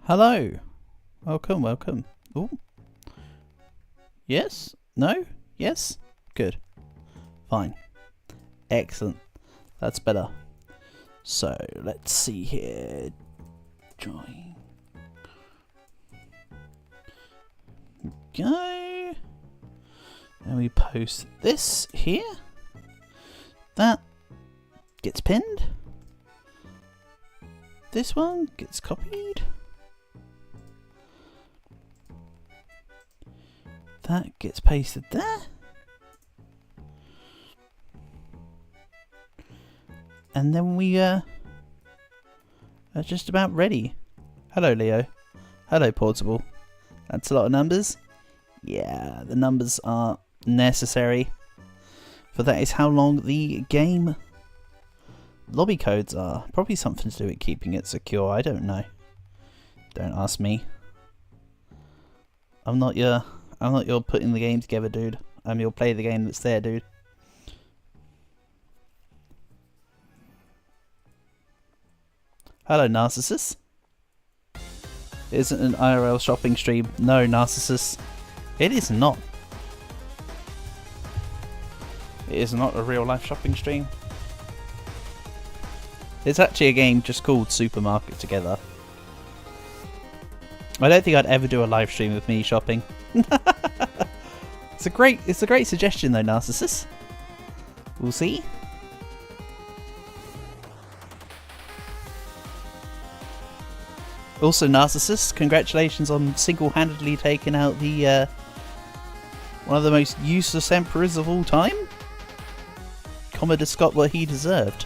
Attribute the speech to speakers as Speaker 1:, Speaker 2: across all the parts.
Speaker 1: Hello. Welcome, welcome. Ooh. Yes? No? Yes? Good. Fine. Excellent. That's better. So, let's see here. Join. Go. And we post this here. That gets pinned. This one gets copied. That gets pasted there. And then we are just about ready. Hello, Leo. Hello, Portable. That's a lot of numbers. Yeah, the numbers are necessary. For that is how long the game lobby codes are. Probably something to do with keeping it secure. I don't know. Don't ask me. I'm not your putting the game together dude. I'm your play the game that's there dude. Hello, Narcissus. It isn't an IRL shopping stream. No, Narcissus. It is not. It is not a real life shopping stream. It's actually a game just called Supermarket Together. I don't think I'd ever do a live stream with me shopping. It's a great suggestion though, Narcissus. We'll see. Also, Narcissus, congratulations on single-handedly taking out the one of the most useless emperors of all time. Commodore Scott what he deserved.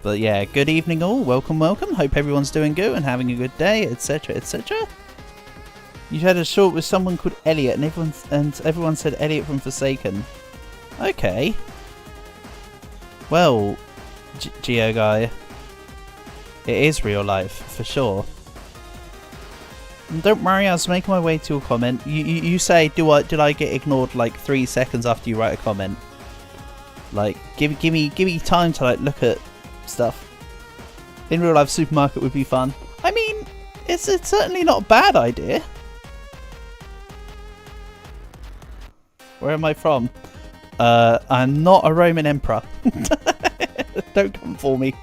Speaker 1: But yeah, good evening all, welcome, welcome. Hope everyone's doing good and having a good day, etc, etc. You had a short with someone called Elliot, and everyone said Elliot from Forsaken. Okay. Well, Geo guy, it is real life for sure. And don't worry, I was making my way to a comment. You say, did I get ignored like 3 seconds after you write a comment? Like, give me time to like look at stuff. In real life, supermarket would be fun. I mean, it's certainly not a bad idea. Where am I from? I'm not a Roman emperor. Don't come for me.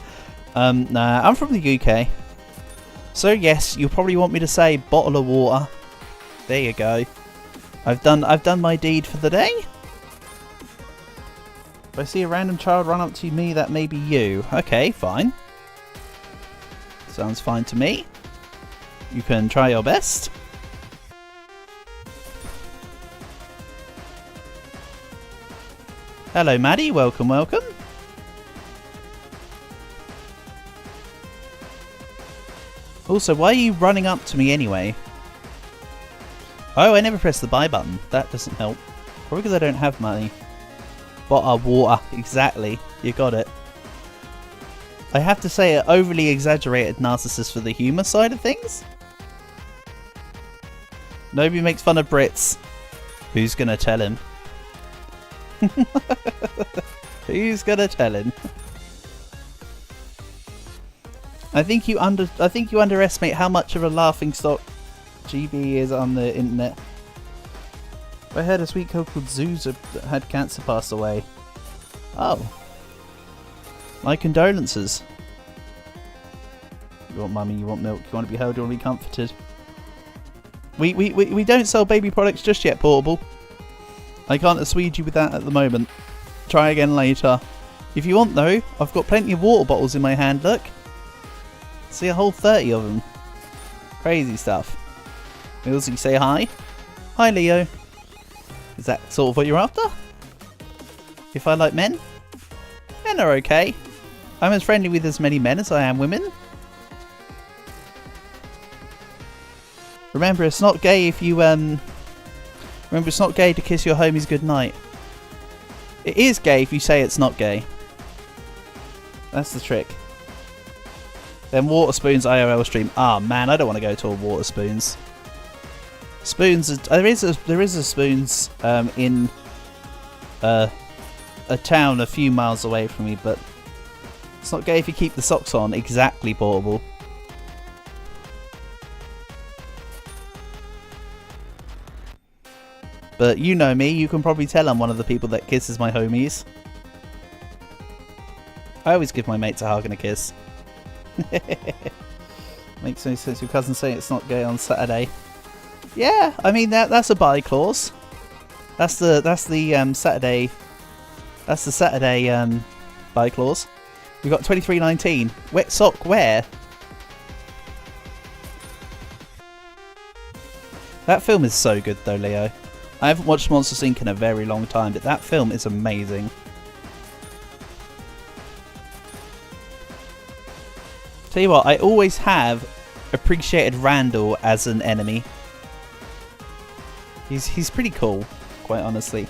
Speaker 1: Nah, I'm from the UK. So yes, you'll probably want me to say bottle of water. There you go. I've done my deed for the day. If I see a random child run up to me, that may be you. Okay, fine. Sounds fine to me. You can try your best. Hello, Maddie. Welcome, welcome. Also, why are you running up to me anyway? Oh, I never pressed the buy button. That doesn't help. Probably because I don't have money. Bottle of water. Exactly. You got it. I have to say an overly exaggerated narcissist for the humour side of things. Nobody makes fun of Brits. Who's gonna tell him? Who's gonna tell him? I think you underestimate how much of a laughingstock GB is on the internet. I heard a sweet girl called Zuza that had cancer pass away. Oh. My condolences. You want mummy, you want milk, you want to be held, you want to be comforted. We don't sell baby products just yet, Portable. I can't assuage you with that at the moment. Try again later. If you want though, I've got plenty of water bottles in my hand, look. See, a whole 30 of them. Crazy stuff. Millsy, say hi. Hi, Leo. Is that sort of what you're after? If I like men? Men are okay. I'm as friendly with as many men as I am women. Remember, it's not gay if you, Remember, it's not gay to kiss your homies goodnight. It is gay if you say it's not gay. That's the trick. Then Waterspoons IRL stream. Ah man, I don't want to go to a Waterspoons. Spoons. There is a Spoons in a town a few miles away from me, but It's not gay if you keep the socks on. Exactly, Portable. But you know me, you can probably tell I'm one of the people that kisses my homies. I always give my mates a hug and a kiss. Makes no sense. Your cousin saying it's not gay on Saturday. Yeah, I mean that's a buy clause. That's the Saturday. That's the Saturday buy clause. We got 23.19. Wet sock where? That film is so good though, Leo. I haven't watched Monsters Inc. in a very long time, but that film is amazing. Tell you what, I always have appreciated Randall as an enemy. He's pretty cool, quite honestly.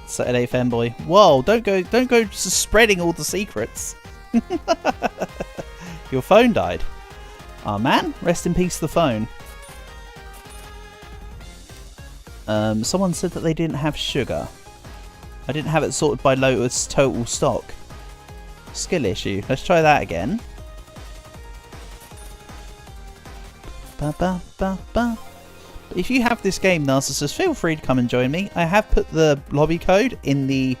Speaker 1: Saturday fanboy. Whoa! Don't go just spreading all the secrets. Your phone died. Oh man, rest in peace the phone. Someone said that they didn't have sugar. I didn't have it sorted by Lotus total stock. Skill issue. Let's try that again. Ba ba ba ba. But if you have this game, Narcissus, feel free to come and join me. I have put the lobby code in the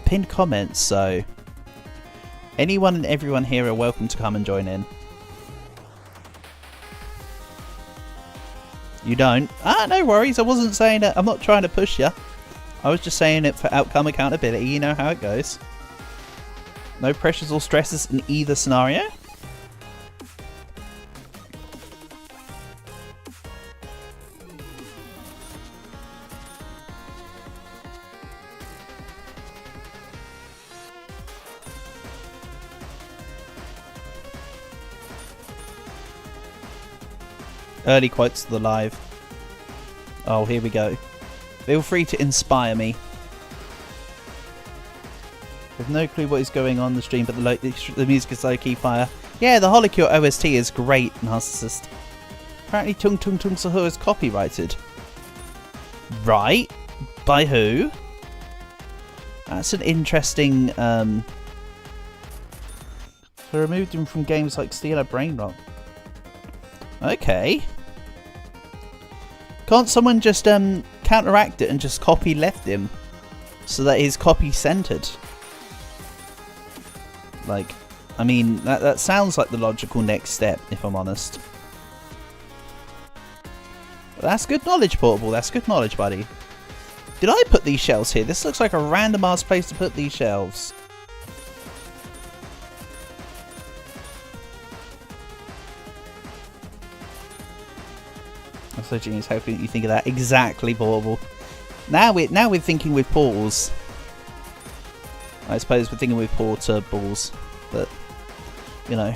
Speaker 1: pinned comments, so anyone and everyone here are welcome to come and join in. You don't? Ah, no worries. I wasn't saying it. I'm not trying to push you. I was just saying it for outcome accountability. You know how it goes. No pressures or stresses in either scenario. Early quotes to the live. Oh, here we go. Feel free to inspire me. I have no clue what is going on in the stream, but the music is low-key fire. Yeah, the Holocure OST is great, Narcissist. Apparently Tung Tung Tung Sahur is copyrighted. Right? By who? That's an interesting... So removed him from games like Steel or Brain Rock. Okay. Can't someone just counteract it and just copy left him so that he's copy centered? Like, I mean, that sounds like the logical next step, if I'm honest. But that's good knowledge, Portable. That's good knowledge, buddy. Did I put these shelves here? This looks like a random ass place to put these shelves. I'm so genius. How can you think of that? Exactly, Portable. Now we're thinking with portals. I suppose we're thinking with portables, but you know.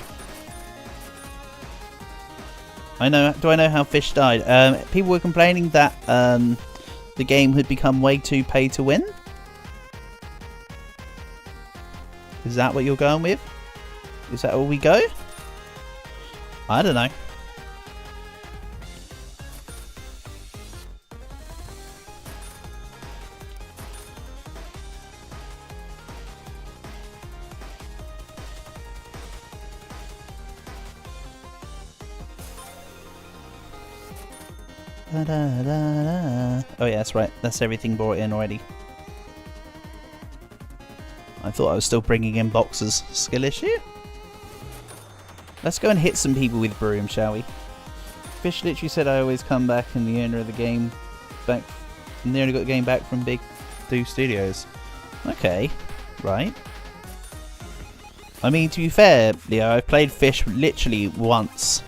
Speaker 1: Do I know how fish died? People were complaining that the game had become way too pay to win. Is that what you're going with? Is that all we go? I don't know. Da, da, da, da. Oh yeah, that's right. That's everything brought in already. I thought I was still bringing in boxes. Skill issue? Let's go and hit some people with broom, shall we? Fish literally said I always come back and the owner of the game back... And they only got the game back from Big Do Studios. Okay. Right. I mean, to be fair, Leo, I've played Fish literally once.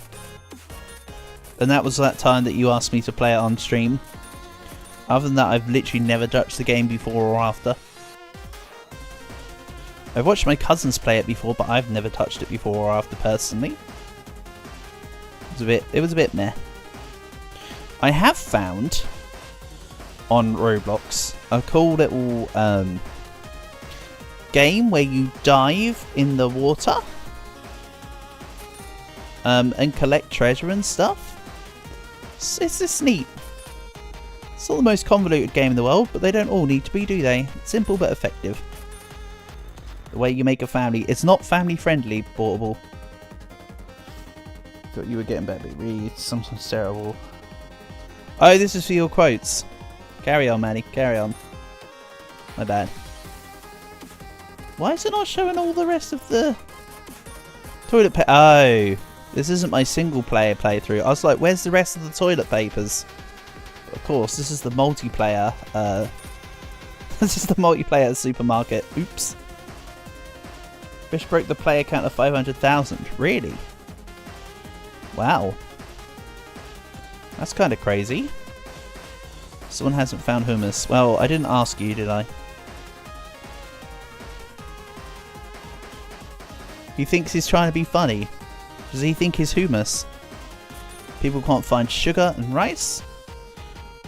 Speaker 1: And that was that time that you asked me to play it on stream. Other than that, I've literally never touched the game before or after. I've watched my cousins play it before, but I've never touched it before or after personally. It was a bit meh. I have found on Roblox a cool little game where you dive in the water and collect treasure and stuff. It's just neat. It's not the most convoluted game in the world, but they don't all need to be, do they? Simple but effective. The way you make a family. It's not family friendly, Portable. Thought you were getting better. Read something terrible. Oh, this is for your quotes. Carry on, Manny. Carry on. My bad. Why is it not showing all the rest of the toilet paper? Oh, this isn't my single player playthrough. I was like, where's the rest of the toilet papers? Of course, this is the multiplayer. This is the multiplayer supermarket. Oops. Fish broke the player count of 500,000. Really? Wow. That's kind of crazy. Someone hasn't found hummus. Well, I didn't ask you, did I? He thinks he's trying to be funny. Does he think he's hummus? People can't find sugar and rice?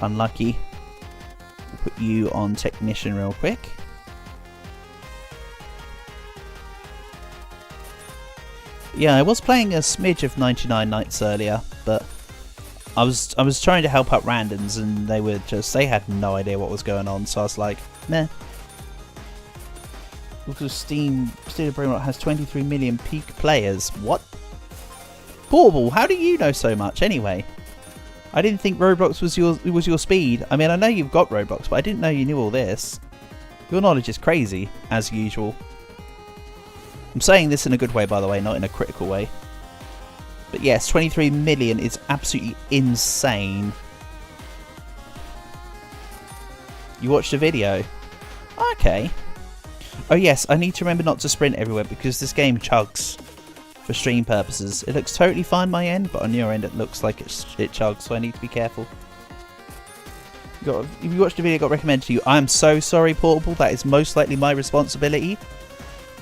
Speaker 1: Unlucky. We'll put you on technician real quick. Yeah, I was playing a smidge of 99 Nights earlier, but I was trying to help out randoms and they had no idea what was going on, so I was like, meh. Because Steam Brainrot has 23 million peak players. What? Portable, how do you know so much anyway? I didn't think Roblox was your speed. I mean, I know you've got Roblox, but I didn't know you knew all this. Your knowledge is crazy, as usual. I'm saying this in a good way, by the way, not in a critical way. But yes, 23 million is absolutely insane. You watched a video? Okay. Oh yes, I need to remember not to sprint everywhere because this game chugs for stream purposes. It looks totally fine my end, but on your end it looks like it chugs, so I need to be careful. If you watched a video it got recommended to you, I am so sorry, Portable. That is most likely my responsibility.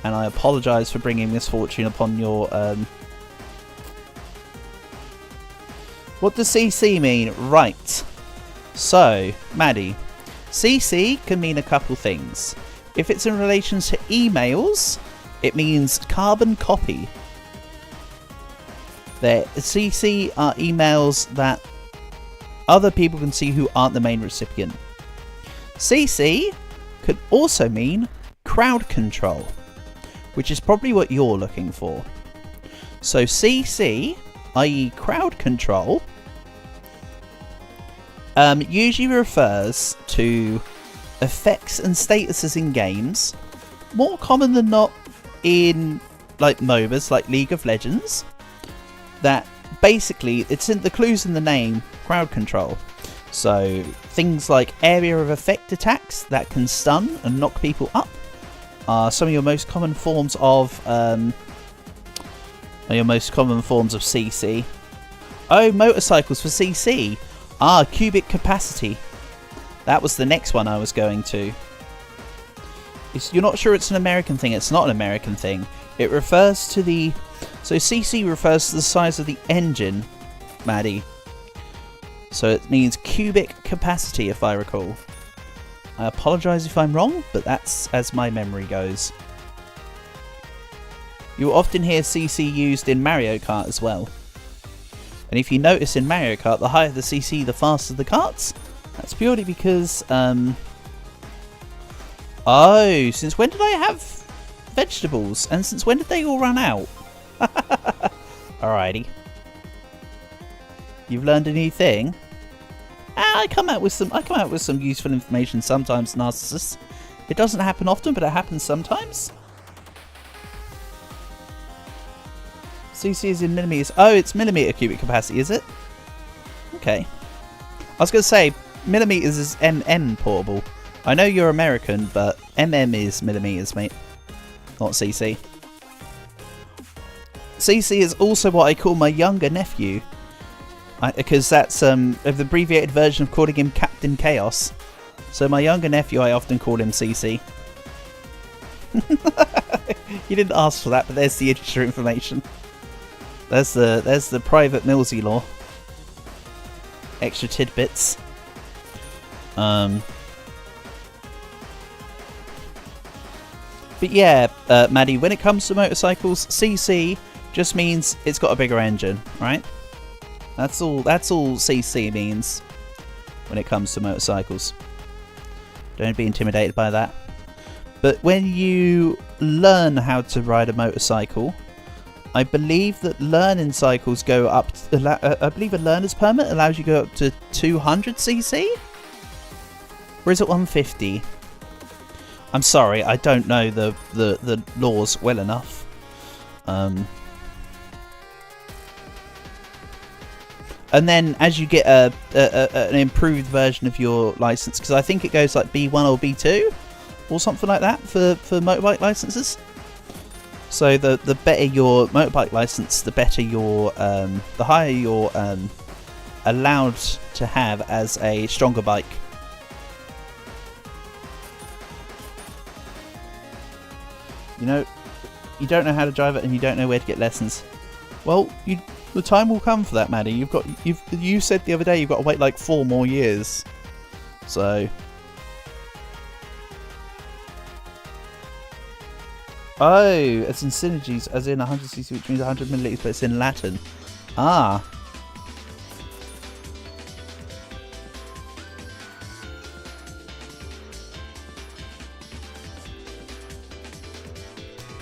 Speaker 1: And I apologise for bringing misfortune upon your... What does CC mean? Right. So, Maddie. CC can mean a couple things. If it's in relation to emails, it means carbon copy. CC are emails that other people can see who aren't the main recipient. CC could also mean crowd control, which is probably what you're looking for. So CC, i.e. crowd control, usually refers to effects and statuses in games, more common than not in like MOBAs like League of Legends, that basically it's in the clues in the name, crowd control. So things like area of effect attacks that can stun and knock people up are some of your most common forms of CC. Oh, motorcycles for CC. Ah, cubic capacity. That was the next one I was going to. You're not sure it's an American thing. It's not an American thing. It refers to the... So CC refers to the size of the engine, Maddie. So it means cubic capacity, if I recall. I apologise if I'm wrong, but that's as my memory goes. You'll often hear CC used in Mario Kart as well. And if you notice in Mario Kart, the higher the CC, the faster the karts. That's purely because, oh, since when did I have vegetables? And since when did they all run out? Alrighty. You've learned a new thing. I come out with some useful information sometimes, Narcissus. It doesn't happen often, but it happens sometimes. CC is in millimeters. Oh, it's millimeter cubic capacity, is it? Okay. I was going to say, millimeters is mm, Portable. I know you're American, but mm is millimeters, mate. Not CC. CC is also what I call my younger nephew. Because that's the abbreviated version of calling him Captain Chaos. So my younger nephew, I often call him CC. You didn't ask for that, but there's the extra information. There's the private Millsy lore. Extra tidbits. But yeah, Maddie, when it comes to motorcycles, CC just means it's got a bigger engine, right? That's all CC means. when it comes to motorcycles. Don't be intimidated by that. But when you learn how to ride a motorcycle, I believe that learning cycles go up to, I believe a learner's permit allows you to go up to 200cc? Or is it 150? I'm sorry, I don't know the laws well enough. And then as you get an improved version of your license, because I think it goes like B1 or B2 or something like that for motorbike licenses. So the better your motorbike license, the better your the higher you're allowed to have as a stronger bike. You know, you don't know how to drive it and you don't know where to get lessons. Well, the time will come for that, Maddie. You said the other day you've got to wait like 4 more years. So. Oh, it's in synergies, as in 100cc, which means 100 milliliters, but it's in Latin. Ah.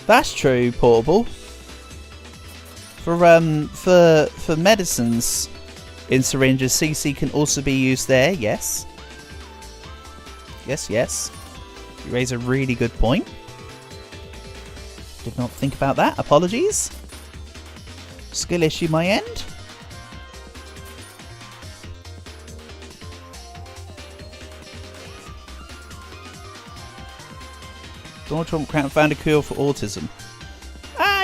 Speaker 1: That's true, Portable. For medicines in syringes, CC can also be used there. Yes. Yes. You raise a really good point. Did not think about that. Apologies. Skill issue my end. Donald Trump found a cure for autism.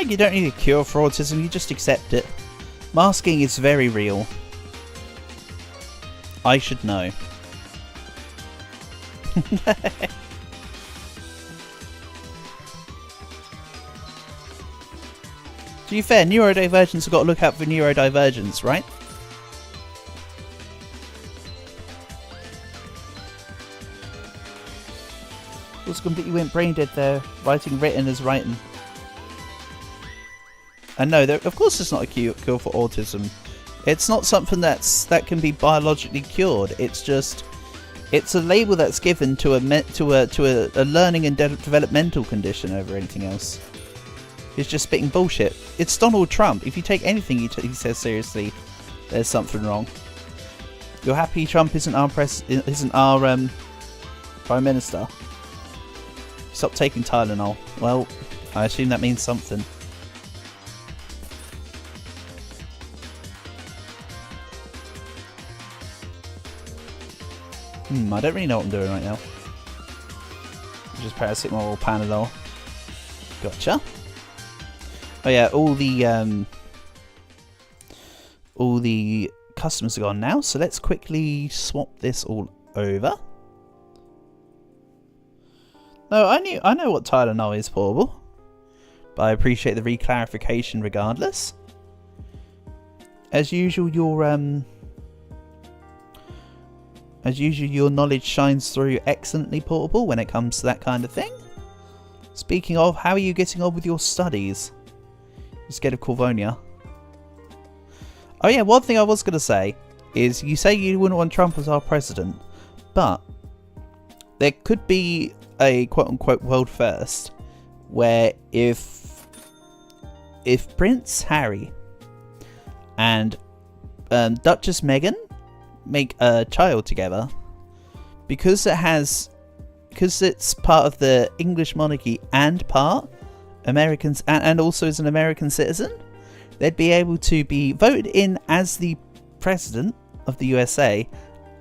Speaker 1: You don't need a cure for autism, you just accept it. Masking is very real. I should know. To be fair, neurodivergents have got to look out for neurodivergence, right? Was completely went brain dead there. Writing written as writing. And no, of course it's not a cure for autism. It's not something that can be biologically cured. It's just, it's a label that's given to a learning and developmental condition over anything else. It's just spitting bullshit. It's Donald Trump. If you take anything he says seriously, there's something wrong. You're happy Trump isn't our prime minister? Stop taking Tylenol. Well, I assume that means something. I don't really know what I'm doing right now. Just paracetamol or Panadol. Gotcha. Oh yeah, all the customers are gone now, so let's quickly swap this all over. No, I know what Tylenol is, Portable, but I appreciate the reclarification regardless. As usual, your knowledge shines through excellently, Portable, when it comes to that kind of thing. Speaking of, how are you getting on with your studies? You scared of Corvonia? Oh yeah, one thing I was going to say is, you say you wouldn't want Trump as our president, but there could be a quote-unquote world first, where if Prince Harry and Duchess Meghan make a child together, because it's part of the English monarchy and part Americans and also as an American citizen, they'd be able to be voted in as the president of the USA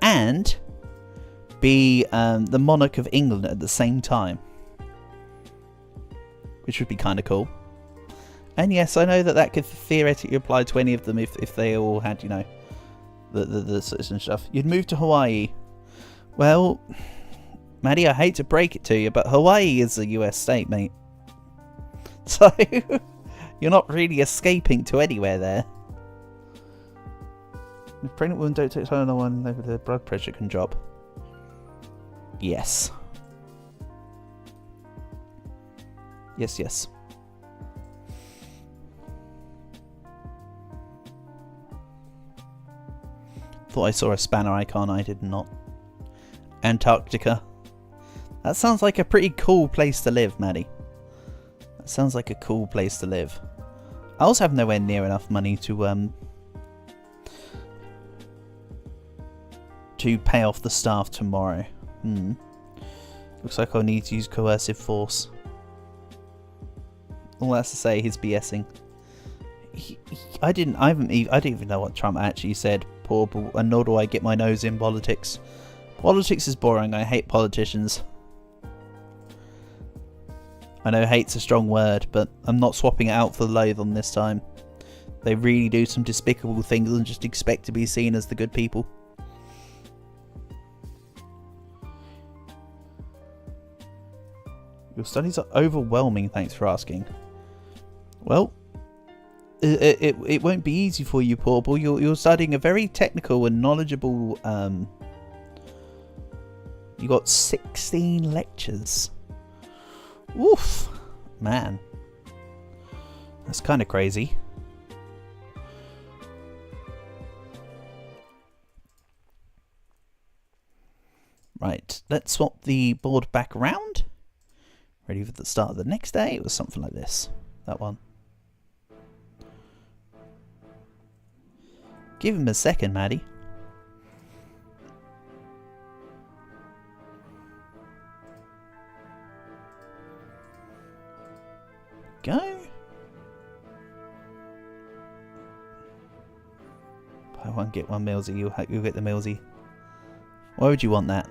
Speaker 1: and be the monarch of England at the same time, which would be kind of cool. And yes, I know that could theoretically apply to any of them if they all had, you know, the citizen stuff. You'd move to Hawaii. Well, Maddie, I hate to break it to you, but Hawaii is a US state, mate. So you're not really escaping to anywhere there. If pregnant women don't take Tylenol, their blood pressure can drop. Yes. Yes. Thought I saw a spanner icon, I did not. Antarctica. That sounds like a pretty cool place to live, Maddie. That sounds like a cool place to live. I also have nowhere near enough money to pay off the staff tomorrow. Looks like I'll need to use coercive force. All that's to say, he's BSing. I didn't even know what Trump actually said, and nor do I get my nose in politics. Politics is boring. I hate politicians. I know hate's a strong word, but I'm not swapping it out for the loathe on this time. They really do some despicable things and just expect to be seen as the good people. Your studies are overwhelming, thanks for asking. Well, it won't be easy for you, Portable. You're studying a very technical and knowledgeable... You got 16 lectures. Oof, man. That's kind of crazy. Right, let's swap the board back around. Ready for the start of the next day? It was something like this. That one. Give him a second, Maddie. Go. Buy one, get one Millsy. You'll get the Millsy. Why would you want that?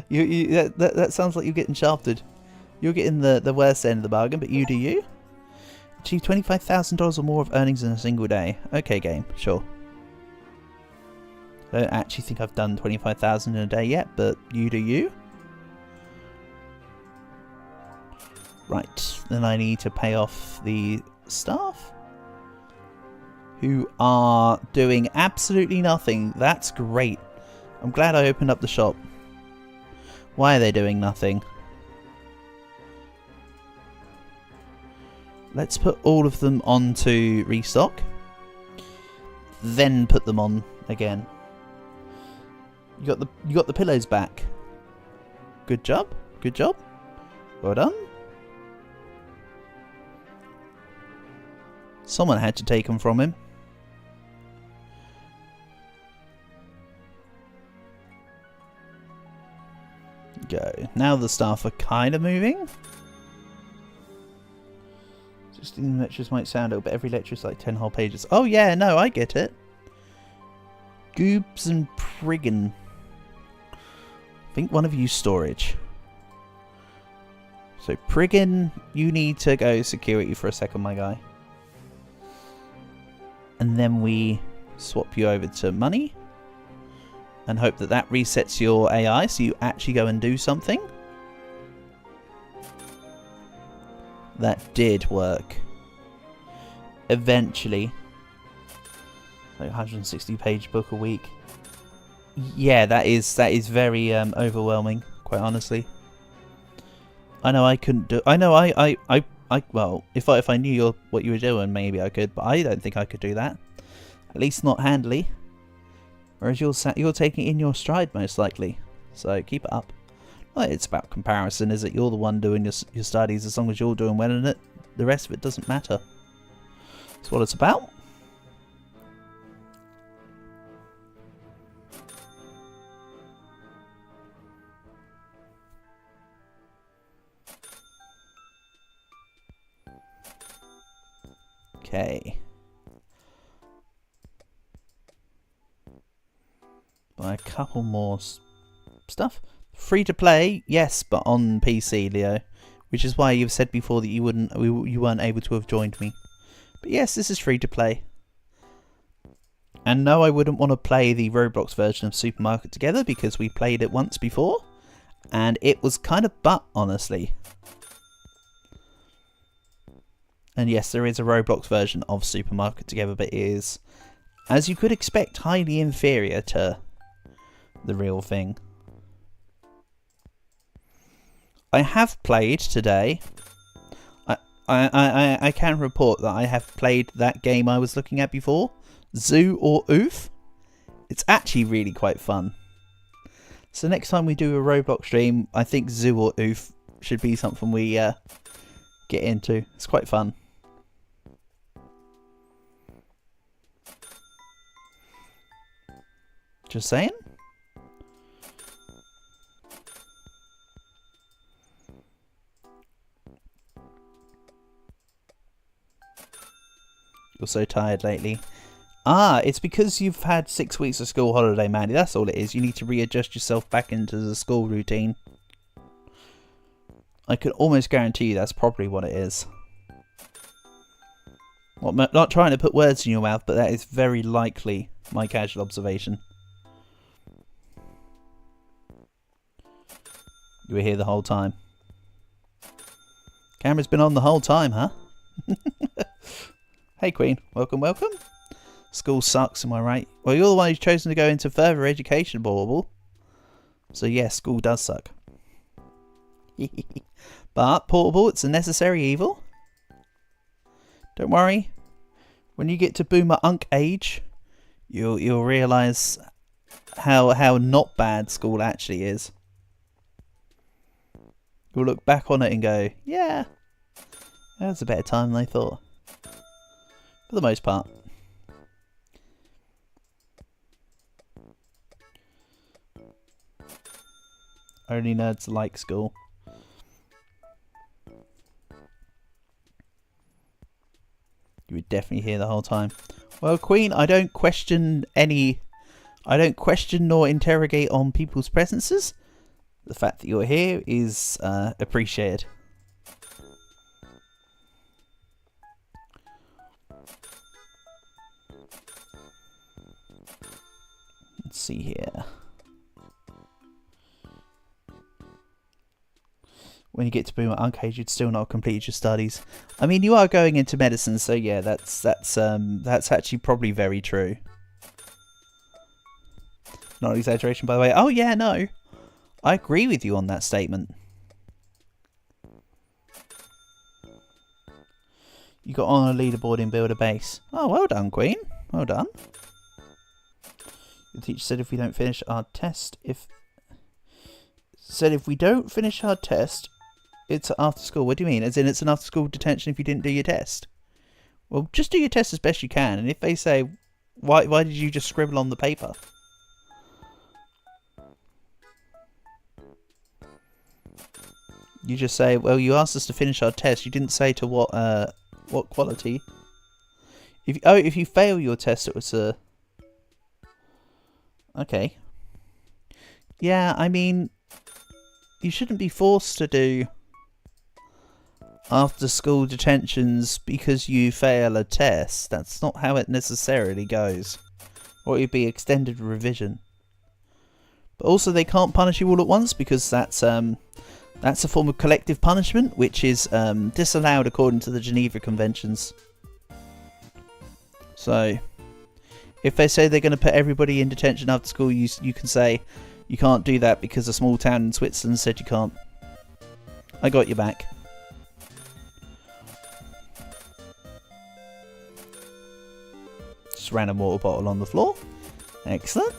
Speaker 1: That sounds like you're getting shafted. You're getting the worst end of the bargain, but you do you. Achieve $25,000 or more of earnings in a single day. Okay, game, sure. I don't actually think I've done 25,000 in a day yet, but you do you. Right, then I need to pay off the staff who are doing absolutely nothing. That's great. I'm glad I opened up the shop. Why are they doing nothing? Let's put all of them onto restock. Then put them on again. You got the pillows back. Good job. Good job. Well done. Someone had to take them from him. Go. Now the staff are kind of moving. 16 lectures might sound a little bit. Every lecture is like 10 whole pages. Oh yeah, no, I get it. Goobs and Priggin. I think one of you storage. So Priggin, you need to go security for a second, my guy. And then we swap you over to money. And hope that that resets your AI so you actually go and do something. That did work. Eventually. Like 160 page book a week. Yeah, that is very overwhelming, quite honestly. I know I couldn't do. I know well, if I knew what you were doing, maybe I could, but I don't think I could do that. At least not handily. Whereas you're taking it in your stride, most likely. So keep it up. Well, it's about comparison, is it? You're the one doing your studies. As long as you're doing well in it, the rest of it doesn't matter. That's what it's about. Okay. Buy a couple more stuff. Free to play, yes, but on PC, Leo. Which is why you've said before that you weren't able to have joined me. But yes, this is free to play. And no, I wouldn't want to play the Roblox version of Supermarket Together because we played it once before. And it was kind of butt, honestly. And yes, there is a Roblox version of Supermarket Together, but it is, as you could expect, highly inferior to the real thing. I have played today. I can report that I have played that game I was looking at before, Zoo or Oof. It's actually really quite fun. So next time we do a Roblox stream, I think Zoo or Oof should be something we get into. It's quite fun. Just saying. You're so tired lately. Ah, it's because you've had 6 weeks of school holiday, Mandy. That's all it is. You need to readjust yourself back into the school routine. I can almost guarantee you that's probably what it is. Well, I'm not trying to put words in your mouth, but that is very likely my casual observation. You were here the whole time. Camera's been on the whole time, huh? Hey, Queen. Welcome, welcome. School sucks, am I right? Well, you're the one who's chosen to go into further education, Bauble. So, yes, school does suck. But, Portable, it's a necessary evil. Don't worry. When you get to boomer unk age, you'll realise how not bad school actually is. You'll look back on it and go, yeah, that was a better time than I thought. For the most part. Only nerds like school. You were definitely here the whole time. Well, Queen, I don't question nor interrogate on people's presences. The fact that you're here is appreciated. Let's see here. When you get to boomer age, you'd still not complete your studies. I mean, you are going into medicine, so yeah, that's actually probably very true. Not an exaggeration, by the way. Oh yeah, no, I agree with you on that statement. You got on a leaderboard in Build a Base. Oh, well done, Queen. Well done. The teacher said if we don't finish our test, it's after school. What do you mean? As in it's an after school detention if you didn't do your test? Well, just do your test as best you can. And if they say, why did you just scribble on the paper? You just say, well, you asked us to finish our test. You didn't say to what quality. If you fail your test, it was a... Okay. Yeah, I mean, you shouldn't be forced to do after school detentions because you fail a test. That's not how it necessarily goes. Or it'd be extended revision. But also they can't punish you all at once because that's a form of collective punishment which is disallowed according to the Geneva Conventions. So if they say they're going to put everybody in detention after school, you can say you can't do that because a small town in Switzerland said you can't. I got your back. Just ran a water bottle on the floor. Excellent.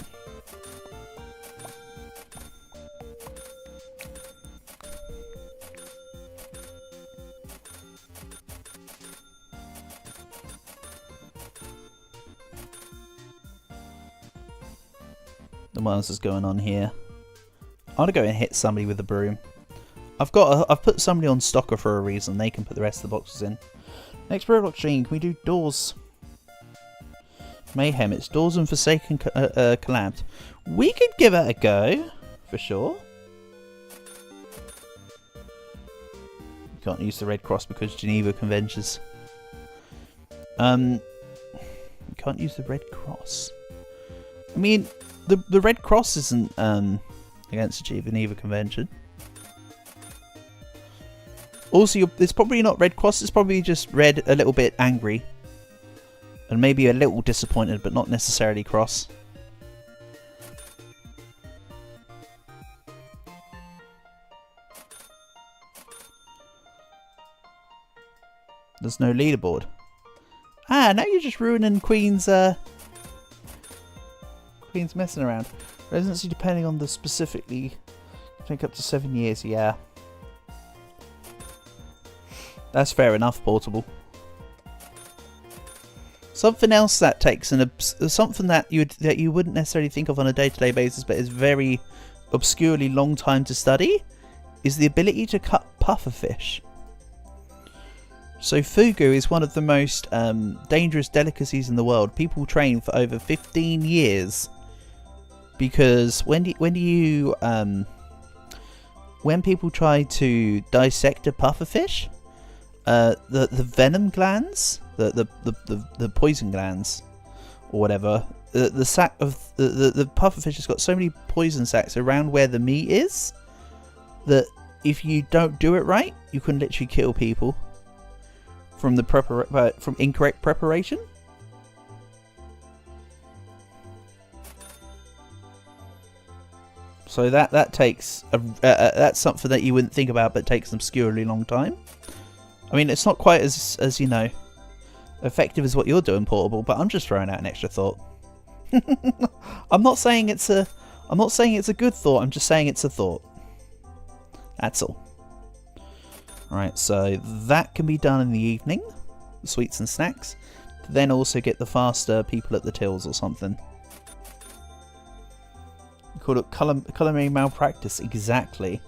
Speaker 1: What else is going on here? I want to go and hit somebody with a broom. I've put somebody on Stalker for a reason. They can put the rest of the boxes in. Next Roblox stream, can we do Doors? Mayhem. It's Doors and Forsaken collabed. We could give it a go for sure. You can't use the Red Cross because Geneva Conventions. You can't use the Red Cross. I mean, the Red Cross isn't against the Geneva Convention. Also, it's probably not Red Cross. It's probably just red, a little bit angry, and maybe a little disappointed, but not necessarily cross. There's no leaderboard. Ah, now you're just ruining Queen's Queen's messing around. Residency depending on the specifically. Take up to 7 years, yeah. That's fair enough, Portable. Something else that takes something that you wouldn't necessarily think of on a day-to-day basis, but is very obscurely long time to study, is the ability to cut pufferfish. So fugu is one of the most dangerous delicacies in the world. People train for over 15 years because when people try to dissect a pufferfish, the venom glands, the poison glands, or whatever, the sac of the pufferfish has got so many poison sacs around where the meat is that if you don't do it right, you can literally kill people from from incorrect preparation. So that takes that's something that you wouldn't think about, but takes an obscurely long time. I mean, it's not quite as you know, effective as what you're doing, Portable, but I'm just throwing out an extra thought. I'm not saying it's a good thought. I'm just saying it's a thought. That's all. Alright, so that can be done in the evening, the sweets and snacks. Then also get the faster people at the tills or something. You call it culinary malpractice. Exactly.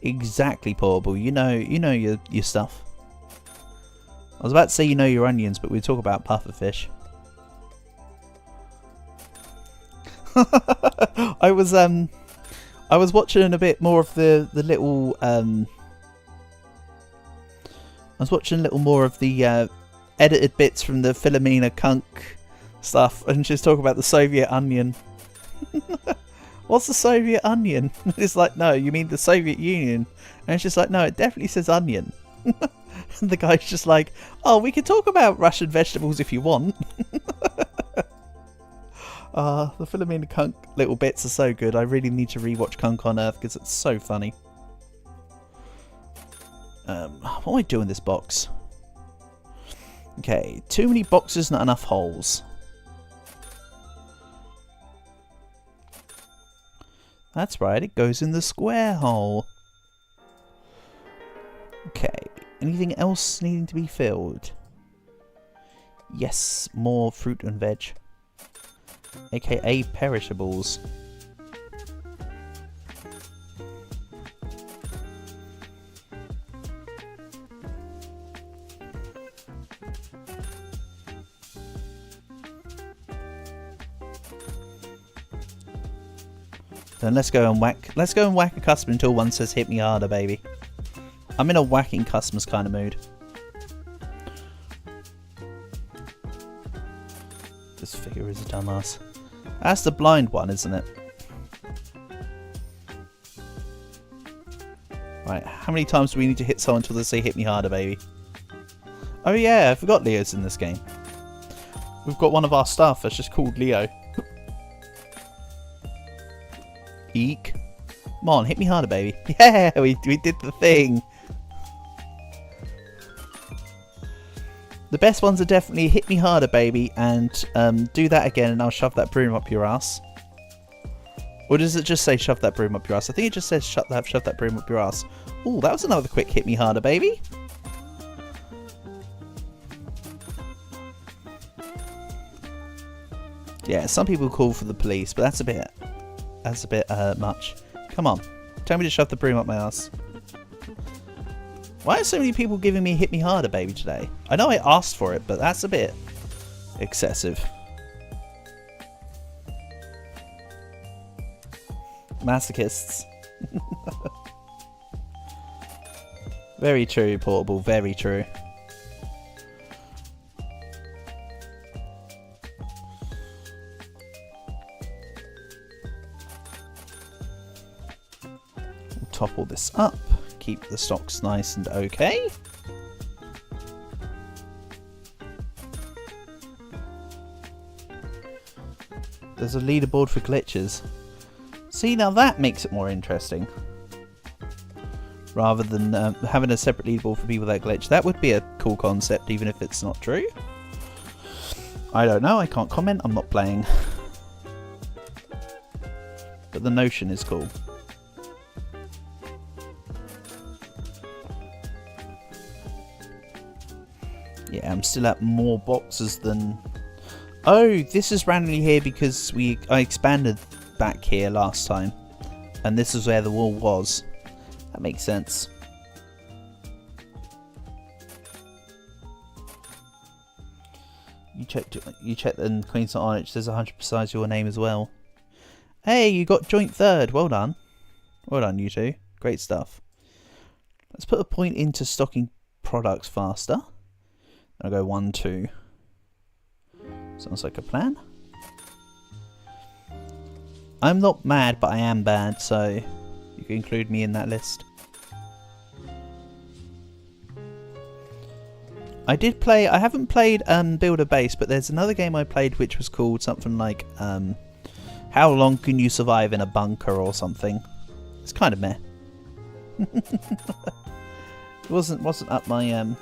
Speaker 1: Exactly, Portable. You know your stuff. I was about to say you know your onions, but we talk about pufferfish. I was watching a bit more of the little I was watching a little more of the edited bits from the Philomena Kunk stuff, and she's talking about the Soviet onion. What's the Soviet onion? It's like, no, you mean the Soviet Union. And it's just like, no, it definitely says onion. And the guy's just like, oh, we can talk about Russian vegetables if you want. The Philomena Kunk little bits are so good. I really need to rewatch Kunk on Earth because it's so funny. What do I do in this box? Okay, too many boxes, not enough holes. That's right, it goes in the square hole. Okay, anything else needing to be filled? Yes, more fruit and veg. AKA perishables. Then let's go and whack a customer until one says hit me harder, baby. I'm in a whacking customers kind of mood. This figure is a dumbass. That's the blind one, isn't it? Right, how many times do we need to hit someone until they say hit me harder, baby? Oh yeah, I forgot Leo's in this game. We've got one of our staff that's just called Leo. Eek. Come on, hit me harder, baby. Yeah, we did the thing. The best ones are definitely hit me harder, baby, and do that again and I'll shove that broom up your ass. Or does it just say shove that broom up your ass? I think it just says shove that broom up your ass. Ooh, that was another quick hit me harder, baby. Yeah, some people call for the police, but that's a bit much. Come on, tell me to shove the broom up my ass. Why are so many people giving me hit me harder, baby, today? I know I asked for it, but that's a bit excessive. Masochists. Very true, Portable, very true. We'll top all this up. Keep the stocks nice and okay. There's a leaderboard for glitches. See, now that makes it more interesting. Rather than having a separate leaderboard for people that glitch. That would be a cool concept, even if it's not true. I don't know, I can't comment, I'm not playing. But the notion is cool. Yeah, I'm still at more boxes than... Oh, this is randomly here because I expanded back here last time. And this is where the wall was. That makes sense. You checked the Queen's not on it. There's 100 besides your name as well. Hey, you got joint third. Well done. Well done, you two. Great stuff. Let's put a point into stocking products faster. I'll go 1, 2. Sounds like a plan. I'm not mad, but I am bad, so you can include me in that list. I haven't played Build a Base, but there's another game I played which was called something like How Long Can You Survive in a Bunker or something. It's kind of meh. It wasn't up my You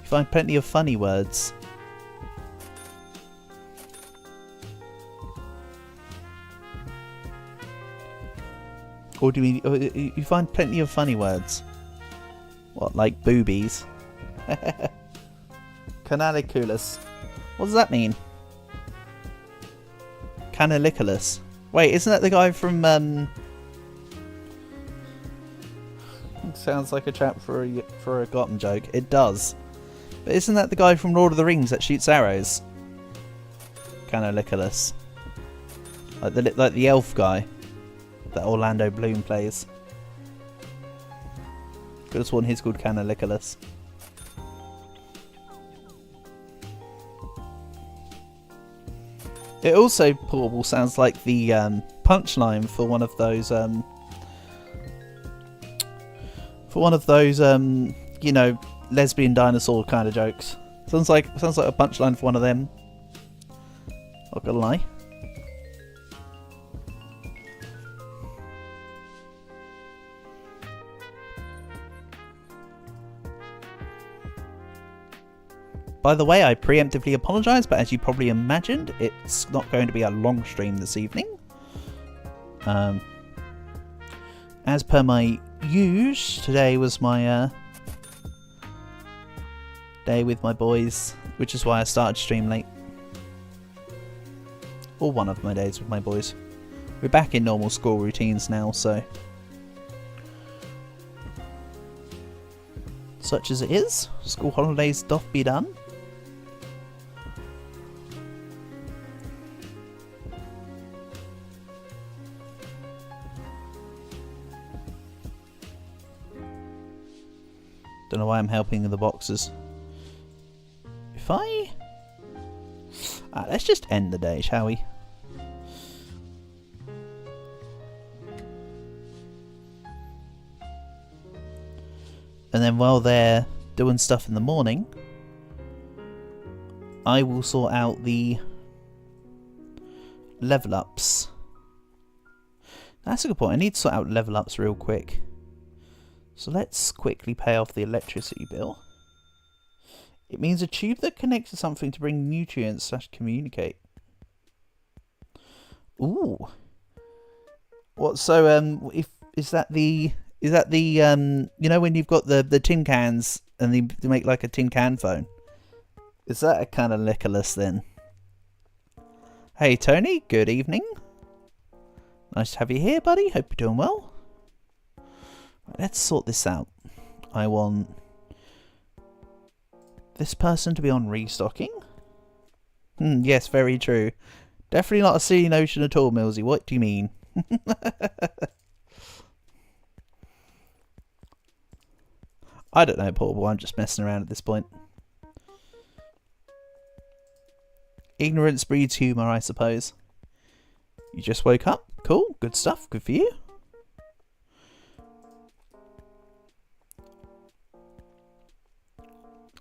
Speaker 1: find plenty of funny words. Or do you find plenty of funny words? What, like boobies? Canaliculus. What does that mean? Canaliculus. Wait, isn't that the guy from Sounds like a trap for a Gotham joke. It does. But isn't that the guy from Lord of the Rings that shoots arrows? Canaliculus. Like the elf guy that Orlando Bloom plays. Could have sworn he's called Canaliculus. It also, Portable, sounds like the punchline for one of those you know, lesbian dinosaur kind of jokes. Sounds like a punchline for one of them. Not gonna lie. By the way, I preemptively apologise, but as you probably imagined, it's not going to be a long stream this evening. As per my use, today was my day with my boys, which is why I started stream late. Or one of my days with my boys. We're back in normal school routines now, so... Such as it is, school holidays doth be done. Don't know why I'm helping in the boxes. If I... let's just end the day, shall we? And then while they're doing stuff in the morning, I will sort out the level ups. That's a good point. I need to sort out level ups real quick. So let's quickly pay off the electricity bill. It means a tube that connects to something to bring nutrients / communicate. Ooh. What? So is that the you know when you've got the tin cans and they make like a tin can phone? Is that a kind of Canaliculus then? Hey Tony, good evening. Nice to have you here, buddy. Hope you're doing well. Right, let's sort this out. I want this person to be on restocking. Yes, very true. Definitely not a silly notion at all, Millsy. What do you mean? I don't know, Portable. I'm just messing around at this point. Ignorance breeds humour, I suppose. You just woke up? Cool. Good stuff. Good for you.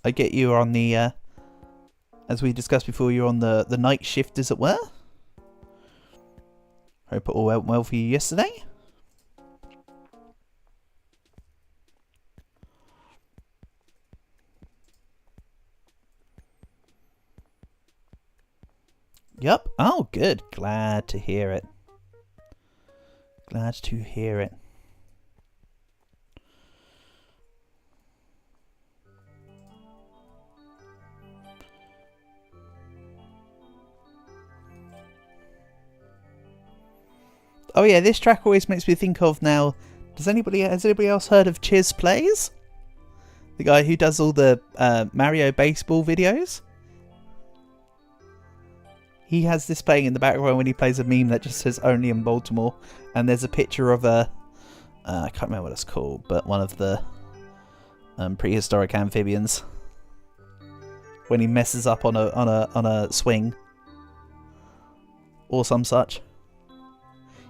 Speaker 1: I get you on the, as we discussed before, you're on the night shift, as it were. Hope it all went well for you yesterday. Yep. Oh, good. Glad to hear it. Glad to hear it. Oh yeah, this track always makes me think of now. Has anybody else heard of Chiz Plays? The guy who does all the Mario baseball videos. He has this playing in the background when he plays a meme that just says "Only in Baltimore," and there's a picture of a I can't remember what it's called, but one of the prehistoric amphibians when he messes up on a swing or some such.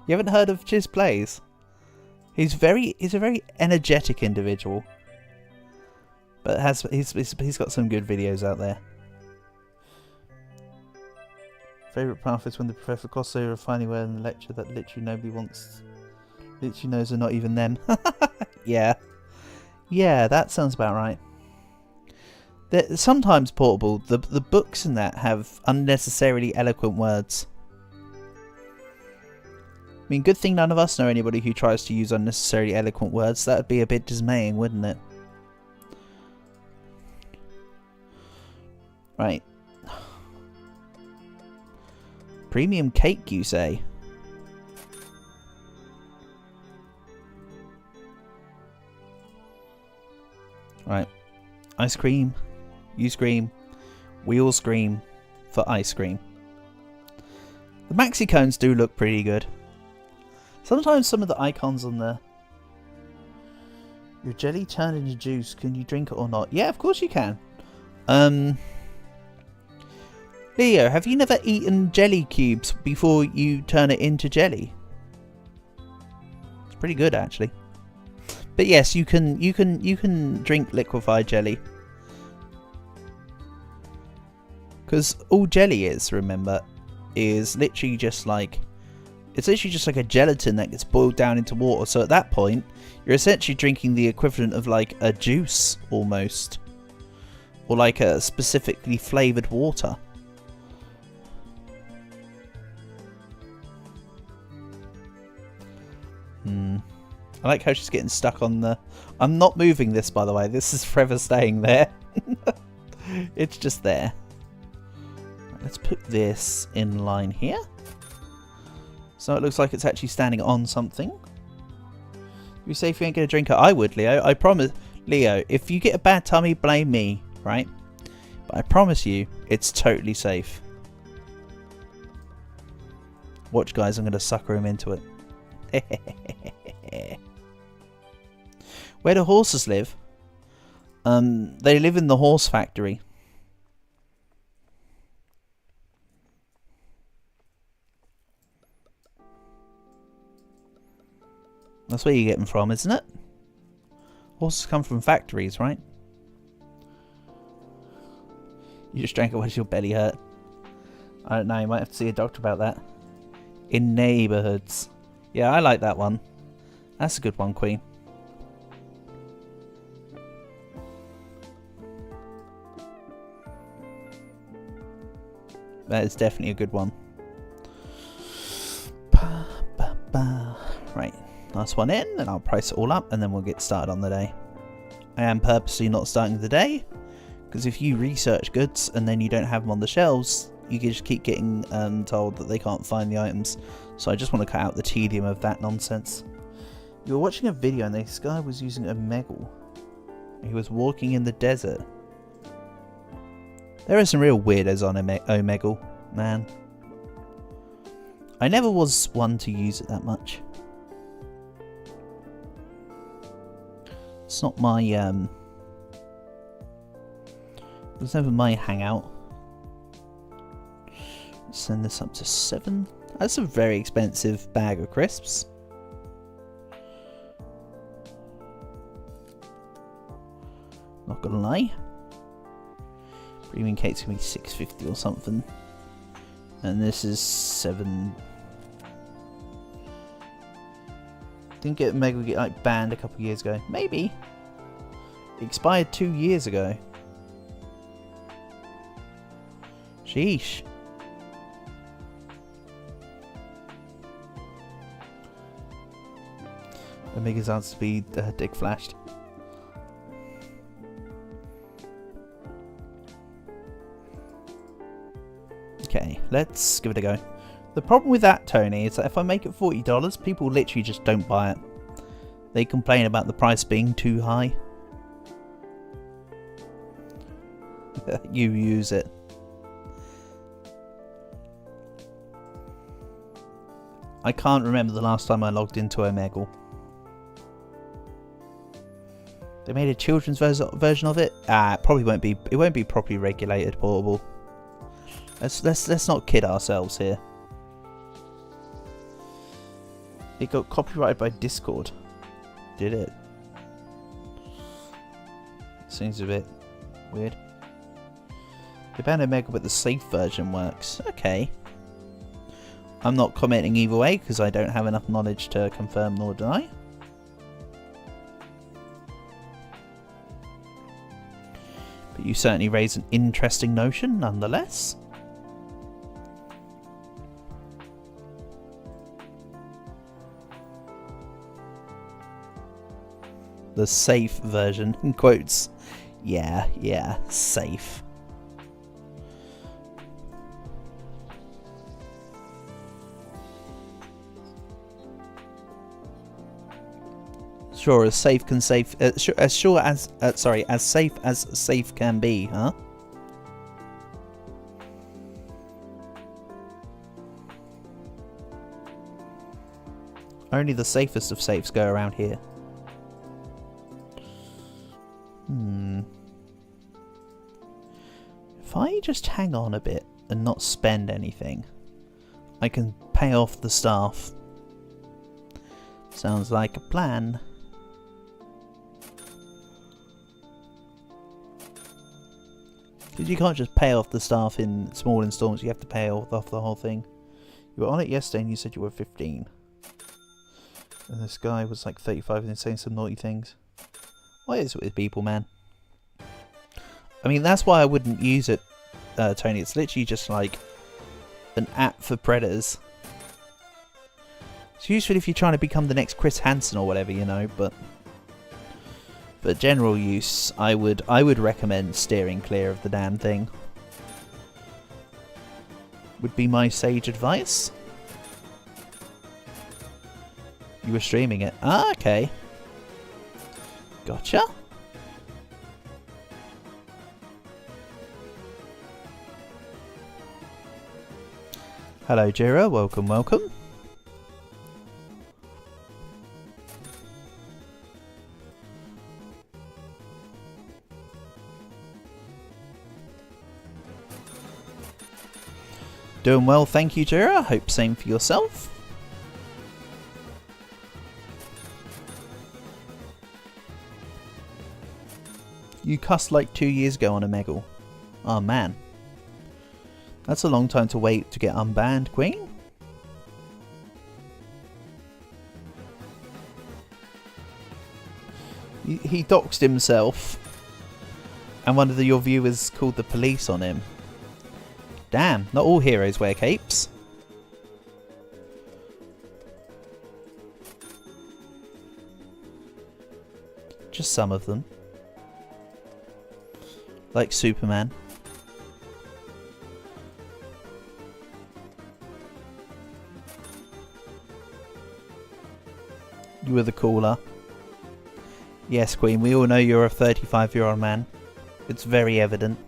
Speaker 1: You haven't heard of Chiz Plays? He's a very energetic individual, but he's got some good videos out there. Favorite path is when the professor crosses over finally where in the lecture that literally nobody wants, literally knows are not even them. Yeah, that sounds about right. Sometimes Portable, the books in that have unnecessarily eloquent words. I mean, good thing none of us know anybody who tries to use unnecessarily eloquent words. That would be a bit dismaying, wouldn't it? Right. Premium cake, you say? Right. Ice cream. You scream. We all scream for ice cream. The maxi cones do look pretty good. Sometimes some of the icons on there. Your jelly turned into juice. Can you drink it or not? Yeah, of course you can. Leo, have you never eaten jelly cubes before you turn it into jelly? It's pretty good, actually. But yes, you can drink liquefied jelly. Because all jelly is, remember, is literally just like... It's literally just like a gelatin that gets boiled down into water. So at that point, you're essentially drinking the equivalent of like a juice, almost. Or like a specifically flavoured water. I like how she's getting stuck on the... I'm not moving this, by the way. This is forever staying there. It's just there. Let's put this in line here. So it looks like it's actually standing on something. You say if you ain't going to drink it, I would, Leo. I promise. Leo, if you get a bad tummy, blame me, right? But I promise you, it's totally safe. Watch, guys. I'm going to sucker him into it. Where do horses live? They live in the horse factory. That's where you get them from, isn't it? Horses come from factories, right? You just drank it while your belly hurt. I don't know, you might have to see a doctor about that. In neighbourhoods. Yeah, I like that one. That's a good one, Queen. That is definitely a good one. Right, last one in, and I'll price it all up, and then we'll get started on the day. I am purposely not starting the day, because if you research goods and then you don't have them on the shelves, you can just keep getting told that they can't find the items. So I just want to cut out the tedium of that nonsense. You were watching a video and this guy was using a Omegle. He was walking in the desert. There are some real weirdos on Omegle, man. I never was one to use it that much. It's not my it was never my hangout. Let's send this up to 7. That's a very expensive bag of crisps. Not gonna lie. Premium cake's gonna be $6.50 or something. And this is 7. Didn't get Omegle get like banned a couple of years ago. Maybe. It expired 2 years ago. Sheesh. Omega's outspeed dick flashed. Okay, let's give it a go. The problem with that, Tony, is that if I make it $40, people literally just don't buy it. They complain about the price being too high. You use it. I can't remember the last time I logged into Omegle. They made a children's version of it. It probably won't be. It won't be properly regulated portable. Let's not kid ourselves here. It got copyrighted by Discord. Did it? Seems a bit weird. They banned Omega, but the safe version works. Okay. I'm not commenting either way because I don't have enough knowledge to confirm nor deny. But you certainly raise an interesting notion nonetheless. The safe version, in quotes. Yeah, safe. Sure, as safe can safe, as safe as safe can be, huh? Only the safest of safes go around here. If I just hang on a bit and not spend anything, I can pay off the staff. Sounds like a plan. Because you can't just pay off the staff in small installments, you have to pay off the whole thing. You were on it yesterday and you said you were 15. And this guy was like 35 and saying some naughty things. What is it with people, man? I mean, that's why I wouldn't use it, Tony. It's literally just like an app for predators. It's useful if you're trying to become the next Chris Hansen or whatever, you know, but for general use, I would recommend steering clear of the damn thing. Would be my sage advice. You were streaming it. Ah, okay. Gotcha. Hello, Jira. Welcome, welcome. Doing well, thank you, Jira. Hope same for yourself. You cussed like 2 years ago on Omegle. Oh man. That's a long time to wait to get unbanned, Queen. He doxed himself. And one of your viewers called the police on him. Damn, not all heroes wear capes. Just some of them. Like Superman. You were the caller. Yes, Queen, we all know you're a 35-year-old man. It's very evident.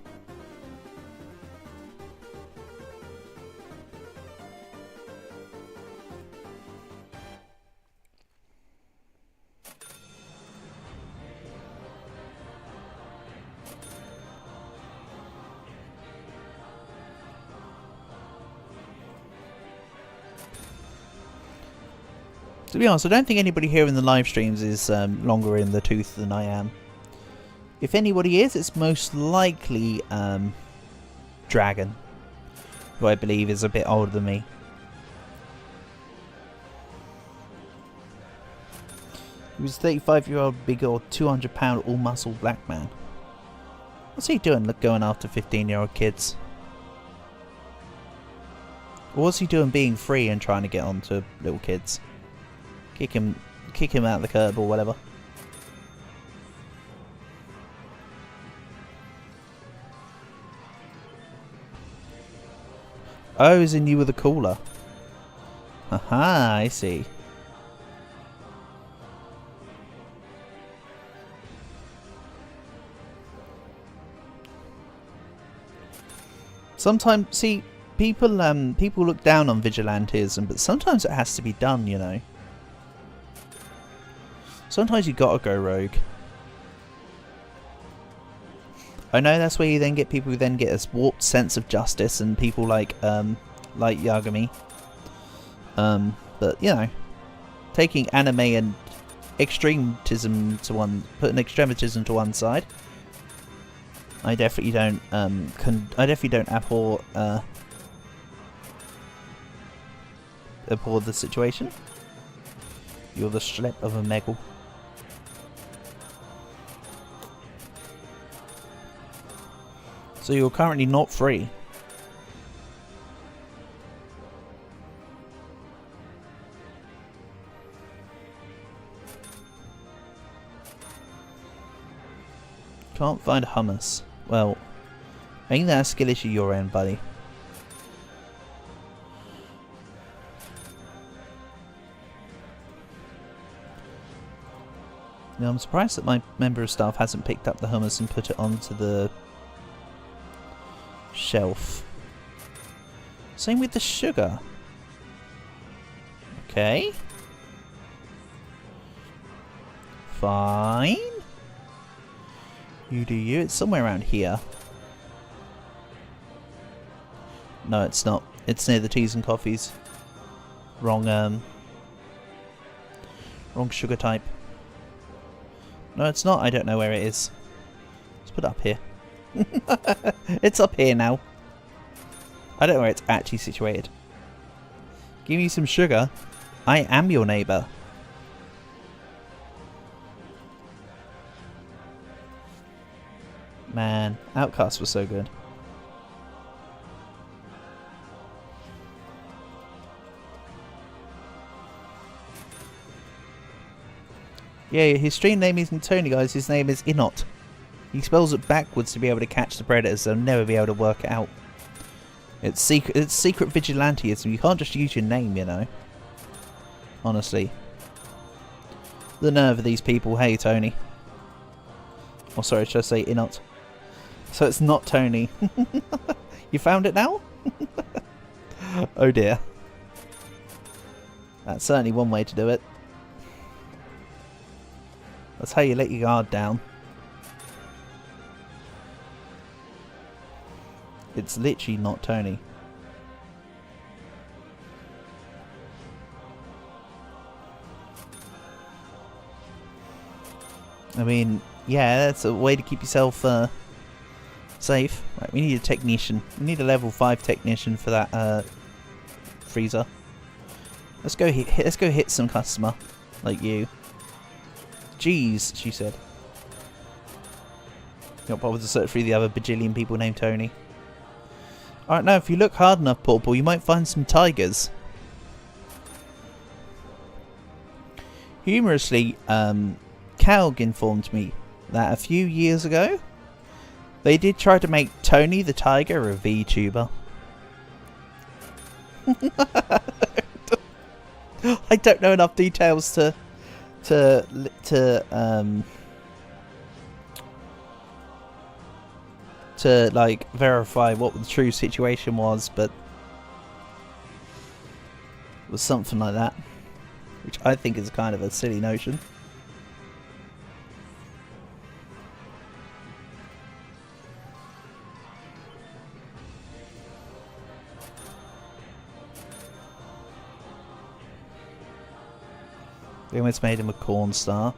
Speaker 1: To be honest, I don't think anybody here in the live streams is longer in the tooth than I am. If anybody is, it's most likely Dragon, who I believe is a bit older than me. He was a 35-year-old big old 200-pound all-muscle black man. What's he doing going after 15-year-old kids? Or what's he doing being free and trying to get on to little kids? Kick him kick him out of the curb or whatever. Oh, as in you were the cooler. Aha, I see. Sometimes, see, people look down on vigilantism, but sometimes it has to be done, you know. Sometimes you gotta go rogue. I know that's where you then get people who then get a warped sense of justice, and people like Yagami. But you know, taking anime and extremism to one, putting extremism to one side. I definitely don't abhor the situation. You're the schlep of a Meggle. So you're currently not free. Can't find hummus. Well, I think that's a skill issue your end, buddy. Now I'm surprised that my member of staff hasn't picked up the hummus and put it onto the shelf. Same with the sugar. Okay. Fine. You do you. It's somewhere around here. No, it's not. It's near the teas and coffees. Wrong sugar type. No, it's not. I don't know where it is. Let's put it up here. It's up here now. I don't know where it's actually situated. Give me some sugar. I am your neighbour. Man, Outcast was so good. Yeah, his stream name isn't Tony, guys. His name is Inot. He spells it backwards to be able to catch the predators. They'll never be able to work it out. It's secret vigilantism. You can't just use your name, you know. Honestly. The nerve of these people. Hey, Tony. Oh, sorry, should I say Inot? So it's not Tony. You found it now? Oh dear. That's certainly one way to do it. That's how you let your guard down. It's literally not Tony. I mean, yeah, that's a way to keep yourself safe. Right, we need a technician. We need a level 5 technician for that freezer. Let's go hit some customer like you. Jeez, she said. Not bothered to search through the other bajillion people named Tony. Alright, now if you look hard enough, Portable, you might find some tigers. Humorously, Calg informed me that a few years ago, they did try to make Tony the Tiger a VTuber. I don't know enough details to like verify what the true situation was, but it was something like that, which I think is kind of a silly notion. They almost made him a corn star.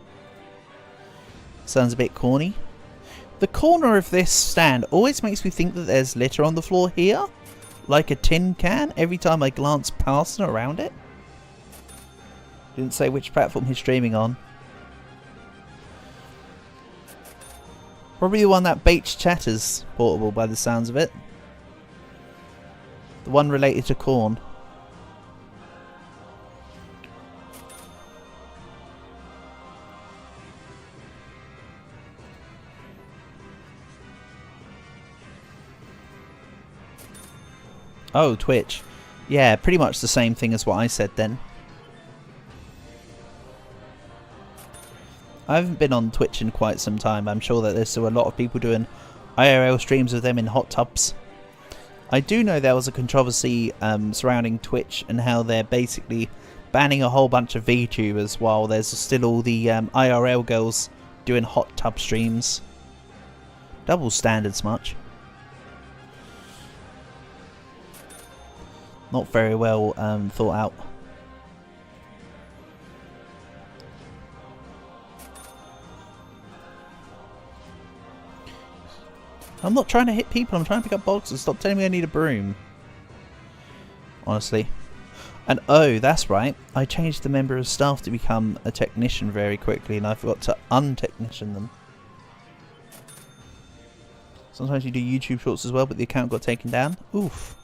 Speaker 1: Sounds a bit corny. The corner of this stand always makes me think that there's litter on the floor here. Like a tin can every time I glance past and around it. Didn't say which platform he's streaming on. Probably the one that baits chatters, Portable, by the sounds of it. The one related to corn. Oh, Twitch. Yeah, pretty much the same thing as what I said then. I haven't been on Twitch in quite some time. I'm sure that there's still a lot of people doing IRL streams of them in hot tubs. I do know there was a controversy surrounding Twitch and how they're basically banning a whole bunch of VTubers while there's still all the IRL girls doing hot tub streams. Double standards much. Not very well thought out. I'm not trying to hit people, I'm trying to pick up boxes. Stop telling me I need a broom. Honestly. And oh, that's right. I changed the member of staff to become a technician very quickly and I forgot to untechnician them. Sometimes you do YouTube shorts as well, but the account got taken down. Oof.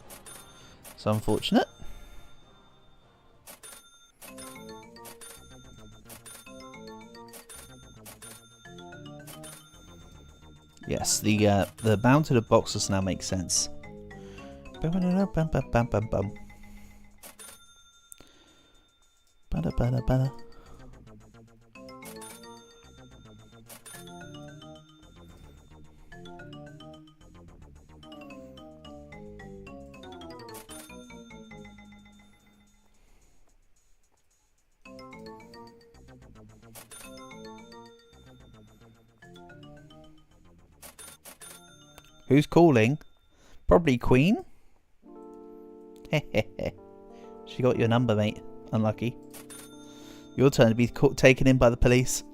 Speaker 1: It's unfortunate. Yes, the mounted of boxes now makes sense. Who's calling? Probably Queen? Hehehe. She got your number, mate. Unlucky. Your turn to be taken in by the police.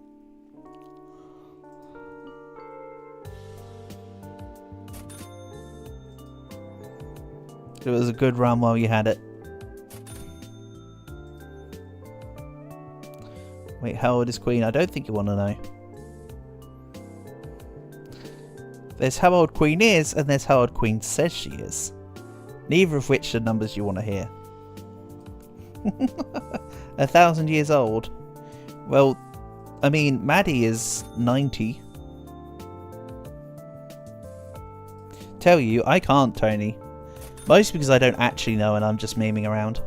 Speaker 1: It was a good run while you had it. Wait, how old is Queen? I don't think you want to know. There's how old Queen is, and there's how old Queen says she is. Neither of which are numbers you want to hear. 1,000 years old. Well, I mean, Maddie is 90. Tell you, I can't, Tony. Mostly because I don't actually know and I'm just memeing around.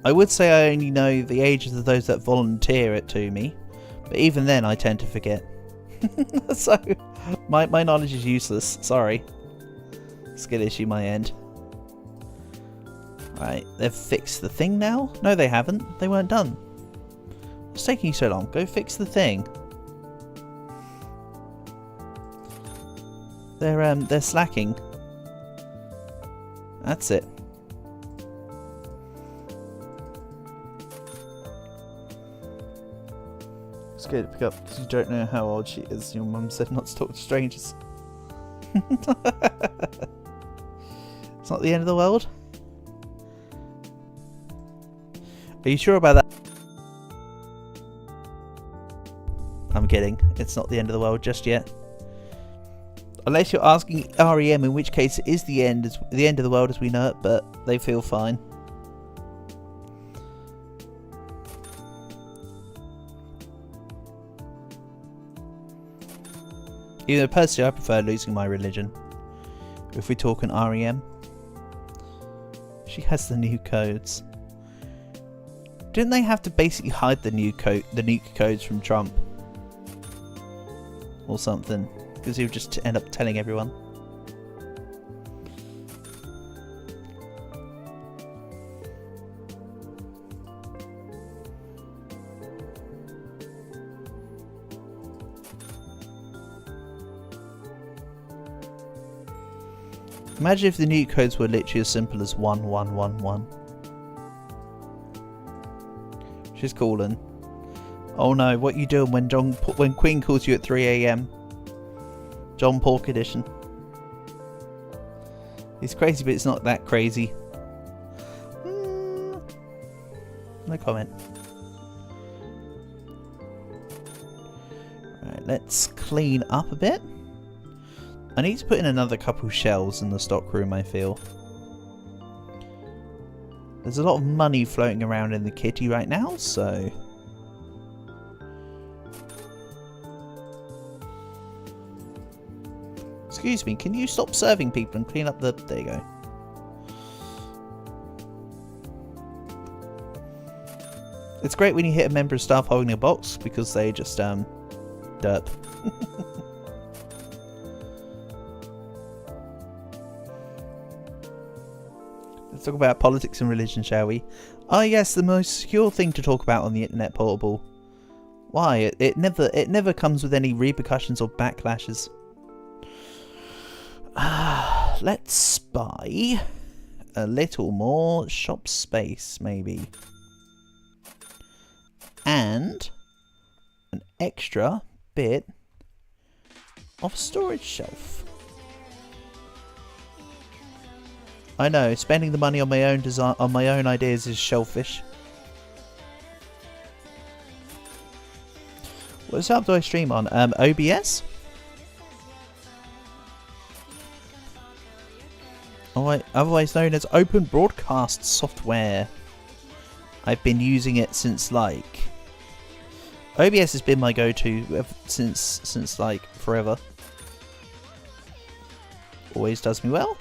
Speaker 1: I would say I only know the ages of those that volunteer it to me, but even then I tend to forget. So, my knowledge is useless, sorry. Skill issue my end. Right, they've fixed the thing now? No they haven't, they weren't done. What's taking you so long? Go fix the thing. They're slacking. That's it. Scared to pick up because you don't know how old she is. Your mum said not to talk to strangers. It's not the end of the world. Are you sure about that? I'm kidding. It's not the end of the world just yet. Unless you're asking REM, in which case it is the end of the world as we know it, but they feel fine. Even though personally I prefer losing my religion. If we talk an REM. She has the new codes. Didn't they have to basically hide the nuke codes from Trump? Or something. Because he would just end up telling everyone. Imagine if the nuke codes were literally as simple as 1111. She's calling. Oh no, what you doing when Queen calls you at 3 AM? John Pork edition. It's crazy, but it's not that crazy. No comment. Right, let's clean up a bit. I need to put in another couple shells in the stock room, I feel. There's a lot of money floating around in the kitty right now, so... Excuse me, can you stop serving people and clean up the... There you go. It's great when you hit a member of staff holding a box because they just, derp. Let's talk about politics and religion, shall we? Ah, yes, the most secure thing to talk about on the internet, Portable. Why? It never comes with any repercussions or backlashes. Let's buy a little more shop space, maybe. And an extra bit of storage shelf. I know, spending the money on my own design, on my own ideas is shellfish. What app do I stream on? OBS? Otherwise known as Open Broadcast Software. I've been using it since like... OBS has been my go-to since like forever. Always does me well.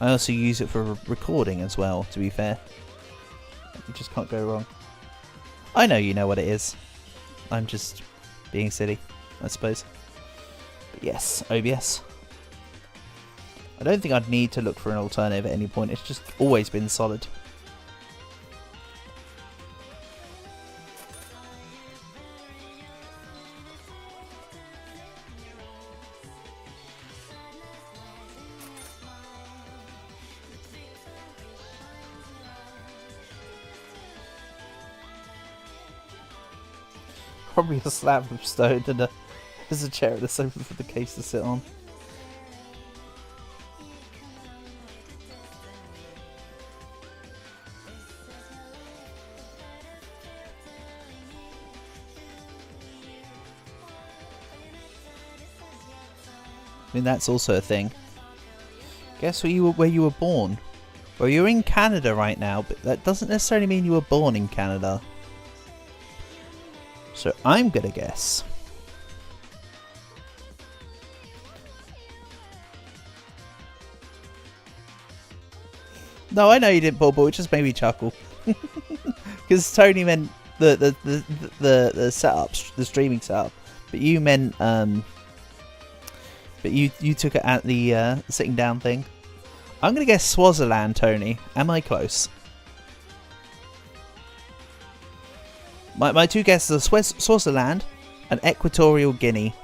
Speaker 1: I also use it for recording as well, to be fair. You just can't go wrong. I know you know what it is. I'm just being silly, I suppose. But yes, OBS. I don't think I'd need to look for an alternative at any point. It's just always been solid. Probably a slab of stone and there's a chair at the sofa for the case to sit on. I mean, that's also a thing. Guess where you were born? Well, you're in Canada right now, but that doesn't necessarily mean you were born in Canada. So I'm gonna guess. No, I know you didn't, Paul, but it just made me chuckle. Because Tony meant the setup, the streaming setup, but you meant but you took it at the sitting down thing. I'm gonna guess Swaziland, Tony. Am I close? My two guesses are Swaziland and Equatorial Guinea.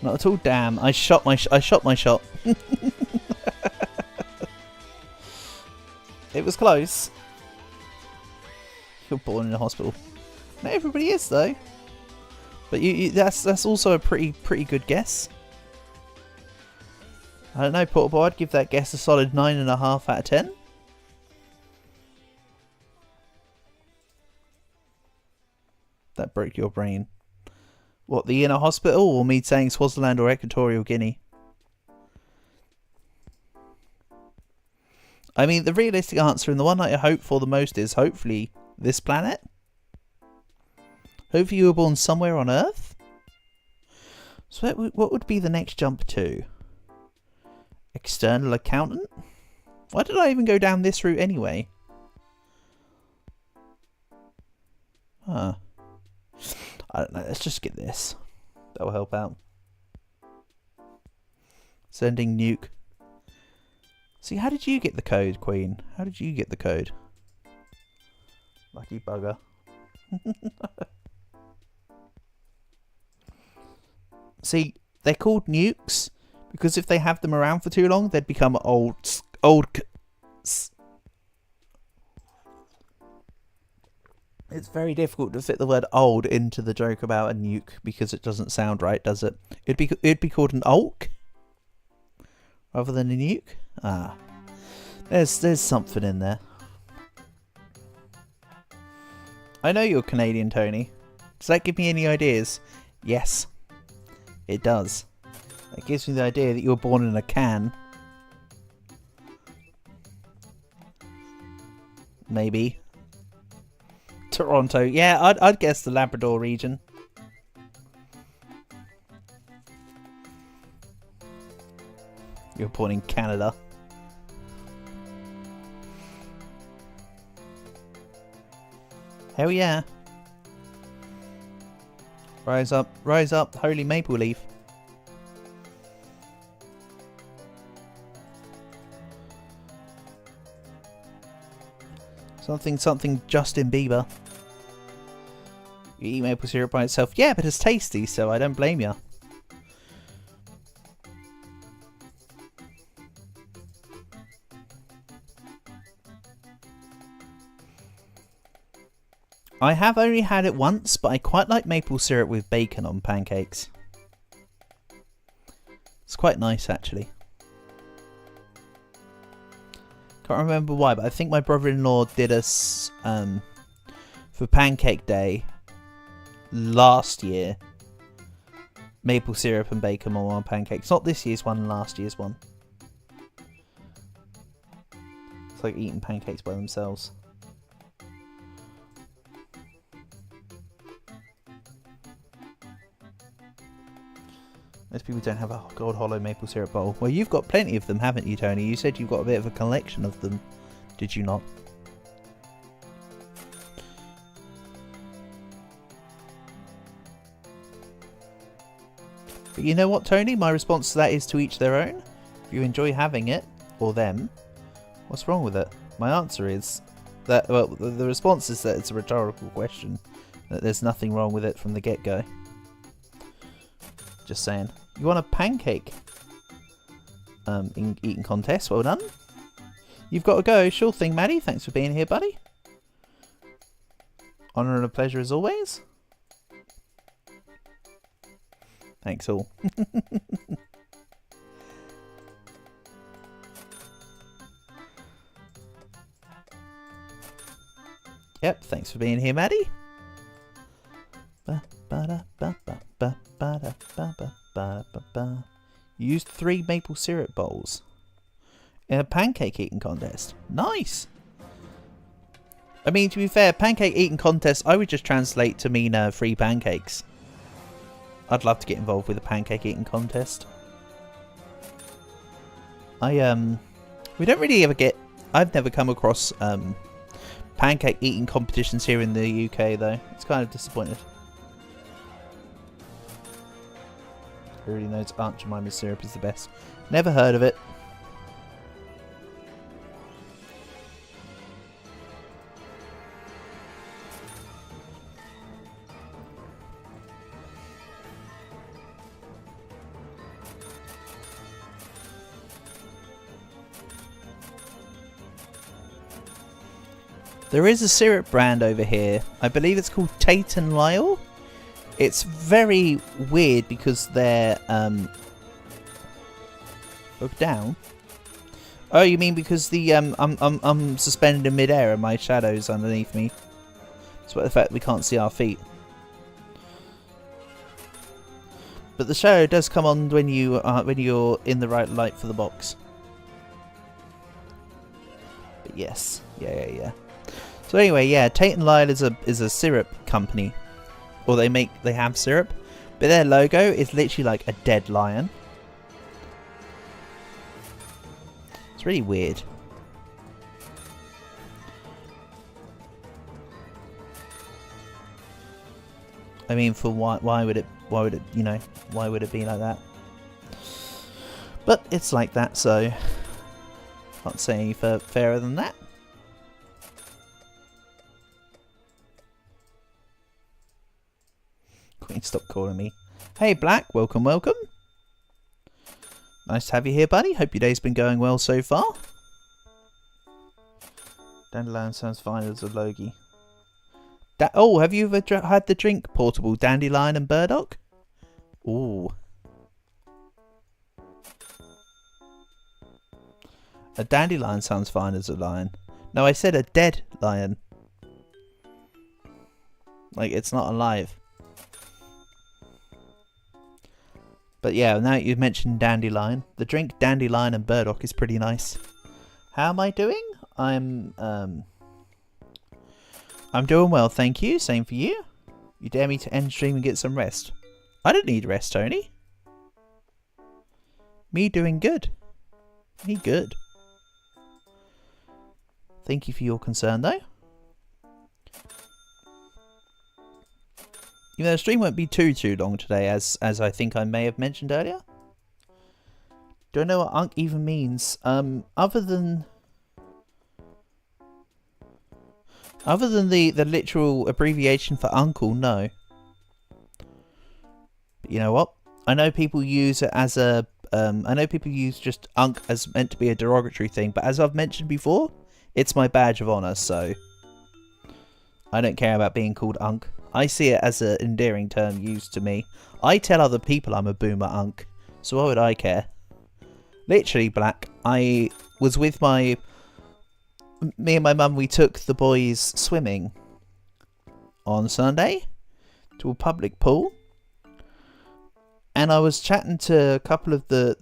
Speaker 1: Not at all. Damn! I shot my shot. It was close. You're born in a hospital. Not everybody is though. But that's also a pretty good guess. I don't know, Portable. I'd give that guess a solid 9.5 out of 10. That broke your brain. What, the inner hospital, or me saying Swaziland or Equatorial Guinea? I mean, the realistic answer and the one that I hope for the most is hopefully this planet. Hopefully you were born somewhere on Earth. So what would be the next jump to? External accountant? Why did I even go down this route anyway? Huh. I don't know. Let's just get this. That will help out. Sending nuke. See, how did you get the code, Queen? How did you get the code? Lucky bugger. See, they're called nukes because if they have them around for too long, they'd become old. It's very difficult to fit the word old into the joke about a nuke because it doesn't sound right, does it? It'd be called an ulk rather than a nuke. Ah, there's something in there. I know you're Canadian, Tony. Does that give me any ideas? Yes, it does. That gives me the idea that you were born in a can. Maybe. Toronto. Yeah, I'd guess the Labrador region. You're born in Canada. Hell yeah. Rise up, holy maple leaf. Something Justin Bieber. You eat maple syrup by itself. Yeah, but it's tasty, so I don't blame you. I have only had it once, but I quite like maple syrup with bacon on pancakes. It's quite nice, actually. Can't remember why, but I think my brother-in-law did us for Pancake Day last year. Maple syrup and bacon on one pancake. It's not this year's one, last year's one. It's like eating pancakes by themselves. Most people don't have a gold hollow maple syrup bowl. Well, you've got plenty of them, haven't you, Tony? You said you've got a bit of a collection of them. Did you not? But you know what, Tony? My response to that is to each their own. If you enjoy having it, or them, what's wrong with it? My answer is that, well, the response is that it's a rhetorical question. That there's nothing wrong with it from the get-go. Just saying. You want a pancake eating contest? Well done. You've got to go. Sure thing, Maddie. Thanks for being here, buddy. Honour and a pleasure as always. Thanks all. Yep, thanks for being here, Maddie. You used 3 maple syrup bowls in a pancake eating contest. Nice. I mean, to be fair, pancake eating contest I would just translate to mean 3 pancakes. I'd love to get involved with a pancake eating contest. We don't really ever get. I've never come across pancake eating competitions here in the UK though. It's kind of disappointed. Who really knows Aunt Jemima's syrup is the best? Never heard of it. There is a syrup brand over here. I believe it's called Tate and Lyle. It's very weird because they're look down. Oh, you mean because the I'm suspended in midair and my shadow's underneath me. Despite the fact we can't see our feet. But the shadow does come on when you're in the right light for the box. But yes, yeah. So anyway, yeah, Tate and Lyle is a syrup company. Or they have syrup, but their logo is literally like a dead lion. It's really weird. I mean, for why would it you know, why would it be like that? But it's like that, so can't say any fairer than that. Queen, stop calling me. Hey Black, welcome. Nice to have you here, buddy. Hope your day's been going well so far. Dandelion sounds fine as a Logie. Oh, have you ever had the drink portable Dandelion and Burdock? Ooh. A dandelion sounds fine as a lion. No, I said a dead lion. Like, it's not alive. But yeah, now you've mentioned Dandelion. The drink Dandelion and Burdock is pretty nice. How am I doing? I'm I'm doing well, thank you. Same for you. You dare me to end stream and get some rest? I don't need rest, Tony. Me doing good. Me good. Thank you for your concern, though. Even though the stream won't be too long today, as I think I may have mentioned earlier. Don't know what Unk even means. Other than the literal abbreviation for uncle, no. But you know what? I know people use it as a I know people use just Unk as meant to be a derogatory thing, but as I've mentioned before, it's my badge of honour, so I don't care about being called Unk. I see it as an endearing term used to me. I tell other people I'm a boomer Unk, so why would I care? Literally, Black, I was with me and my mum, we took the boys swimming on Sunday to a public pool. And I was chatting to a couple of the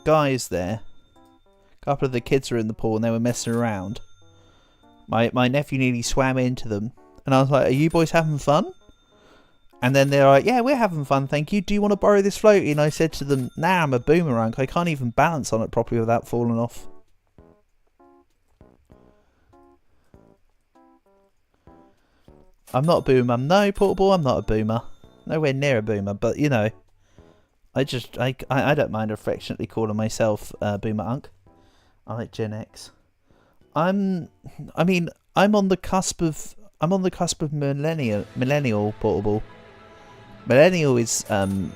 Speaker 1: guys there. A couple of the kids were in the pool and they were messing around. My nephew nearly swam into them. And I was like, are you boys having fun? And then they're like, yeah, we're having fun, thank you. Do you want to borrow this floaty? And I said to them, nah, I'm a boomerang. I can't even balance on it properly without falling off. I'm not a boomer. No, Portable, I'm not a boomer. Nowhere near a boomer, but you know, I don't mind affectionately calling myself Boomer Unk. I like Gen X. I'm on the cusp of millennial, Portable. Millennial is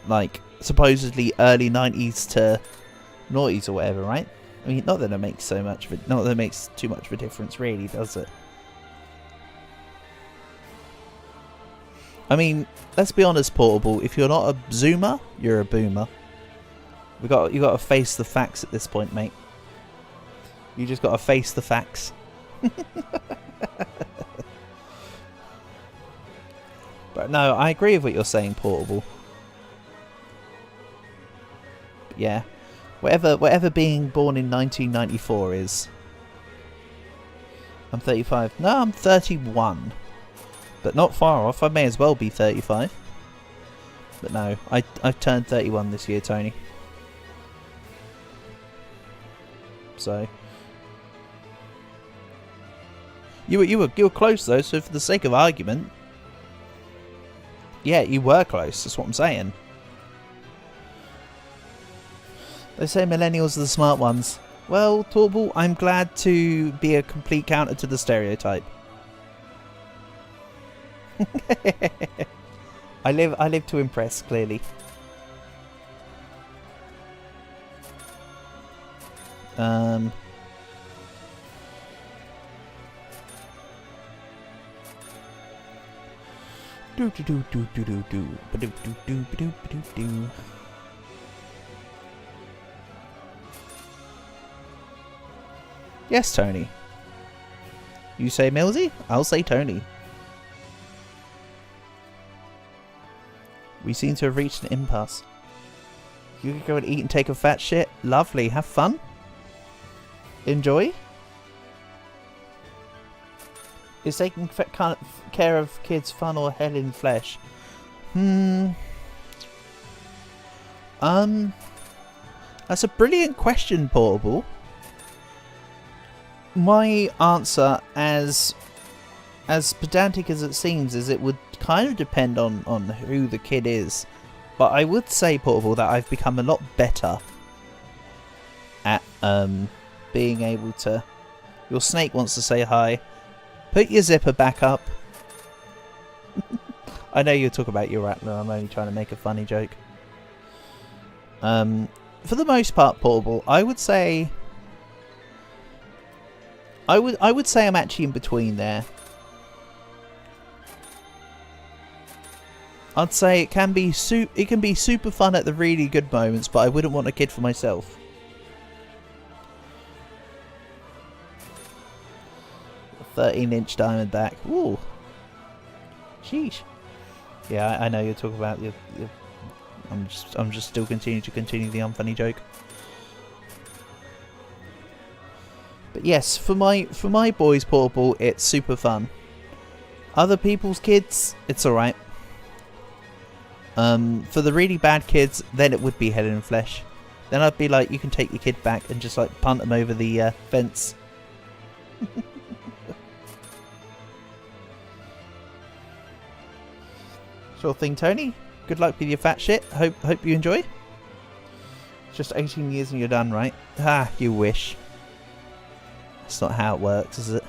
Speaker 1: like supposedly early 90s to noughties or whatever, right? I mean, not that it makes too much of a difference, really, does it? I mean, let's be honest, Portable. If you're not a Zoomer, you're a boomer. You got to face the facts at this point, mate. You just got to face the facts. But no, I agree with what you're saying, Portable. But yeah, whatever being born in 1994 is. I'm 35. No, I'm 31. But not far off. I may as well be 35. But no, I've turned 31 this year, Tony. So you were close though. So for the sake of argument, yeah, you were close. That's what I'm saying. They say millennials are the smart ones. Well, Torble, I'm glad to be a complete counter to the stereotype. I live to impress, clearly. Yes, Tony. You say Millsy? I'll say Tony. We seem to have reached an impasse. You can go and eat and take a fat shit. Lovely. Have fun. Enjoy. Is taking care of kids fun or hell in flesh? That's a brilliant question, Portable. My answer, as pedantic as it seems, is it would kind of depend on who the kid is. But I would say, Portable, that I've become a lot better at being able to... Your snake wants to say hi. Put your zipper back up. I know you'll talk about your rattler. I'm only trying to make a funny joke. For the most part, Portable, I would say... I would say I'm actually in between there. I'd say it can be super fun at the really good moments, but I wouldn't want a kid for myself. A 13-inch Diamondback. Ooh. Sheesh. Yeah, I know you're talking about your I'm just still continue the unfunny joke. But yes, for my boys, Portable, it's super fun. Other people's kids, it's alright. For the really bad kids, then it would be Head and Flesh. Then I'd be like, you can take your kid back and just like punt them over the fence. Sure thing, Tony. Good luck with your fat shit. Hope you enjoy. Just 18 years and you're done, right? Ah, you wish. That's not how it works, is it?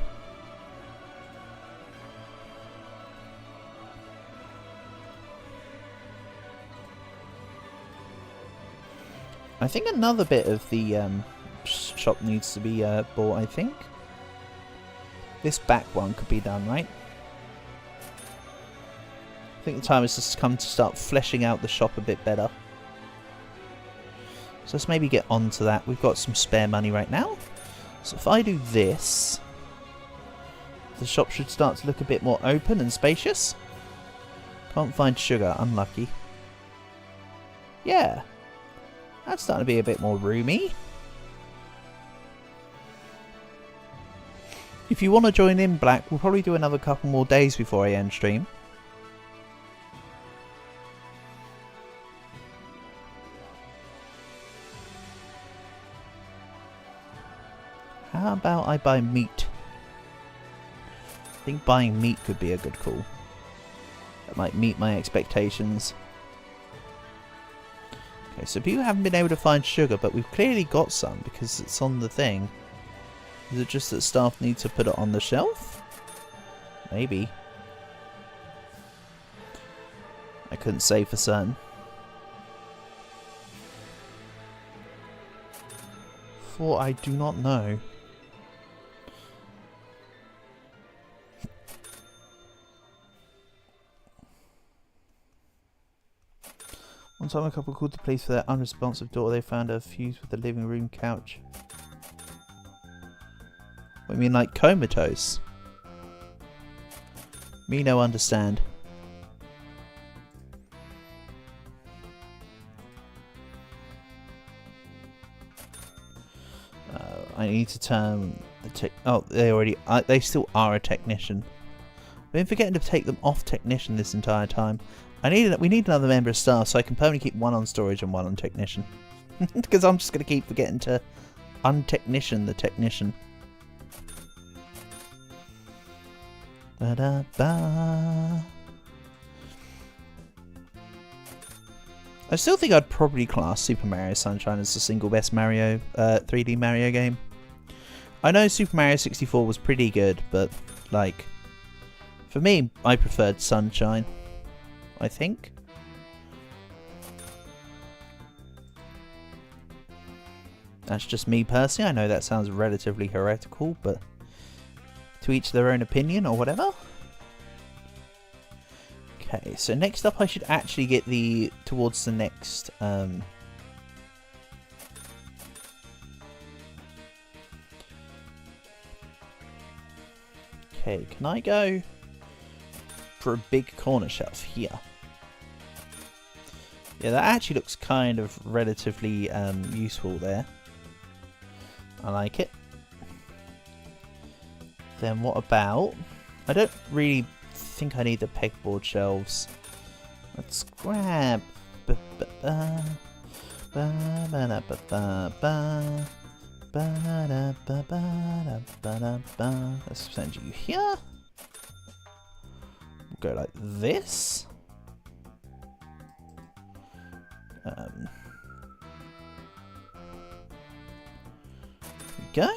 Speaker 1: I think another bit of the shop needs to be bought, I think. This back one could be done, right? I think the time has just come to start fleshing out the shop a bit better. So let's maybe get onto that. We've got some spare money right now. So if I do this, the shop should start to look a bit more open and spacious. Can't find sugar, unlucky. Yeah. That's starting to be a bit more roomy. If you want to join in, Black, we'll probably do another couple more days before I end stream. How about I buy meat? I think buying meat could be a good call. That might meet my expectations. Okay, so people haven't been able to find sugar, but we've clearly got some because it's on the thing. Is it just that staff need to put it on the shelf? Maybe. I couldn't say for certain. For I do not know. One time a couple called the police for their unresponsive daughter. They found her fused with the living room couch. What, you mean like comatose? Me no understand. I need to turn the tech. Oh, they still are a technician. I've been forgetting to take them off technician this entire time. We need another member of staff so I can permanently keep one on storage and one on technician. Because I'm just going to keep forgetting to untechnician the technician. Ba-da-ba. I still think I'd probably class Super Mario Sunshine as the single best Mario 3D Mario game. I know Super Mario 64 was pretty good, but like for me, I preferred Sunshine. I think. That's just me personally. I know that sounds relatively heretical, but to each their own opinion or whatever. Okay, so next up I should actually get towards the next okay, can I go for a big corner shelf here? Yeah, that actually looks kind of relatively useful there. I like it. Then what about... I don't really think I need the pegboard shelves. Let's grab... Let's send you here. We'll go like this. There we go.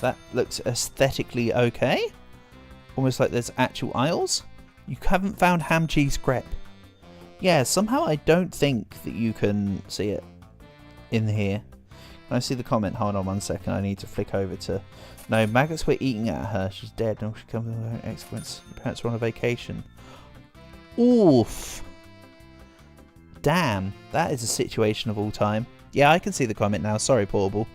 Speaker 1: That looks aesthetically okay. Almost like there's actual aisles. You haven't found ham cheese crepe. Yeah, somehow I don't think that you can see it in here. Can I see the comment? Hold on one second. I need to flick over to... No, maggots were eating at her. She's dead. No, she comes with her own excrements. Her parents were on a vacation. Oof. Damn. That is a situation of all time. Yeah, I can see the comment now. Sorry, Portable.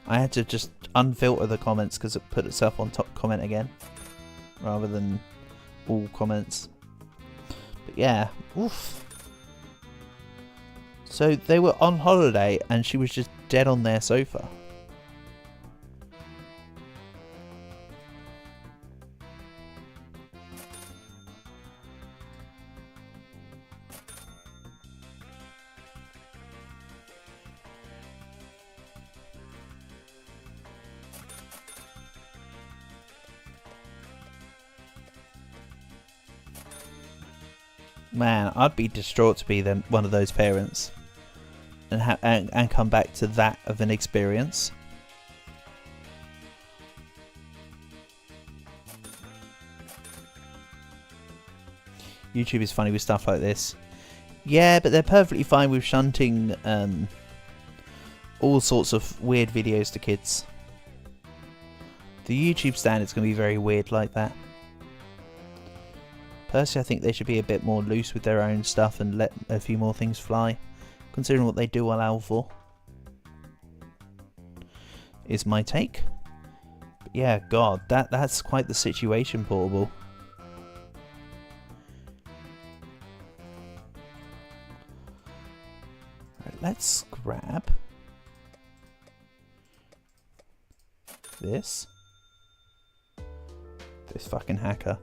Speaker 1: I had to just unfilter the comments because it put itself on top comment again. Rather than all comments. But yeah. Oof. So they were on holiday and she was just dead on their sofa. Man, I'd be distraught to be one of those parents and come back to that of an experience. YouTube is funny with stuff like this. Yeah, but they're perfectly fine with shunting all sorts of weird videos to kids. The YouTube standard's going to be very weird like that. Personally, I think they should be a bit more loose with their own stuff and let a few more things fly, considering what they do allow for. Is my take. But yeah, God, that's quite the situation, Portable. Right, let's grab this fucking hacker.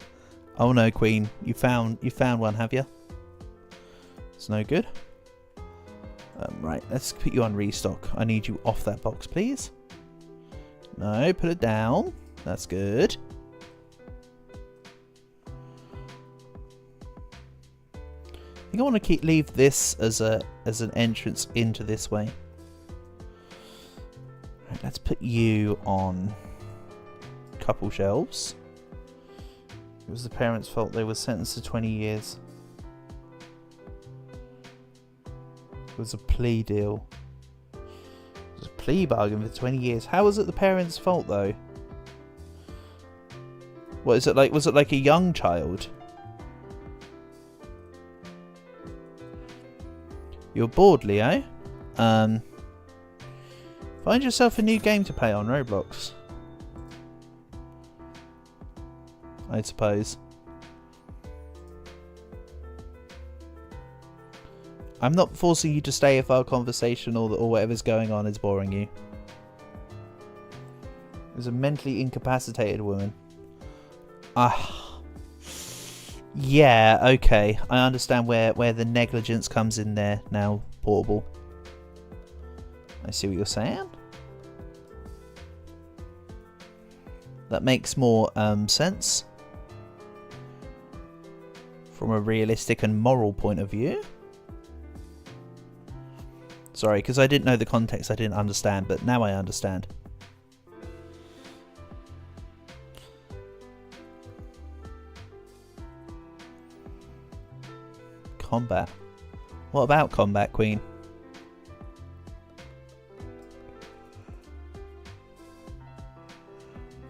Speaker 1: Oh no, Queen, you found one, have you? It's no good. Right, let's put you on restock. I need you off that box, please. No, put it down. That's good. I think I want to leave this as an entrance into this way. Right, let's put you on a couple shelves. It was the parents' fault they were sentenced to 20 years. It was a plea deal. It was a plea bargain for 20 years. How was it the parents' fault though? What is it like? Was it like a young child? You're bored, Leo? Find yourself a new game to play on Roblox, I suppose. I'm not forcing you to stay if our conversation or whatever's going on is boring you. There's a mentally incapacitated woman. Yeah, okay. I understand where the negligence comes in there now, Portable. I see what you're saying. That makes more sense from a realistic and moral point of view. Sorry, because I didn't know the context, I didn't understand, but now I understand. Combat. What about combat, Queen?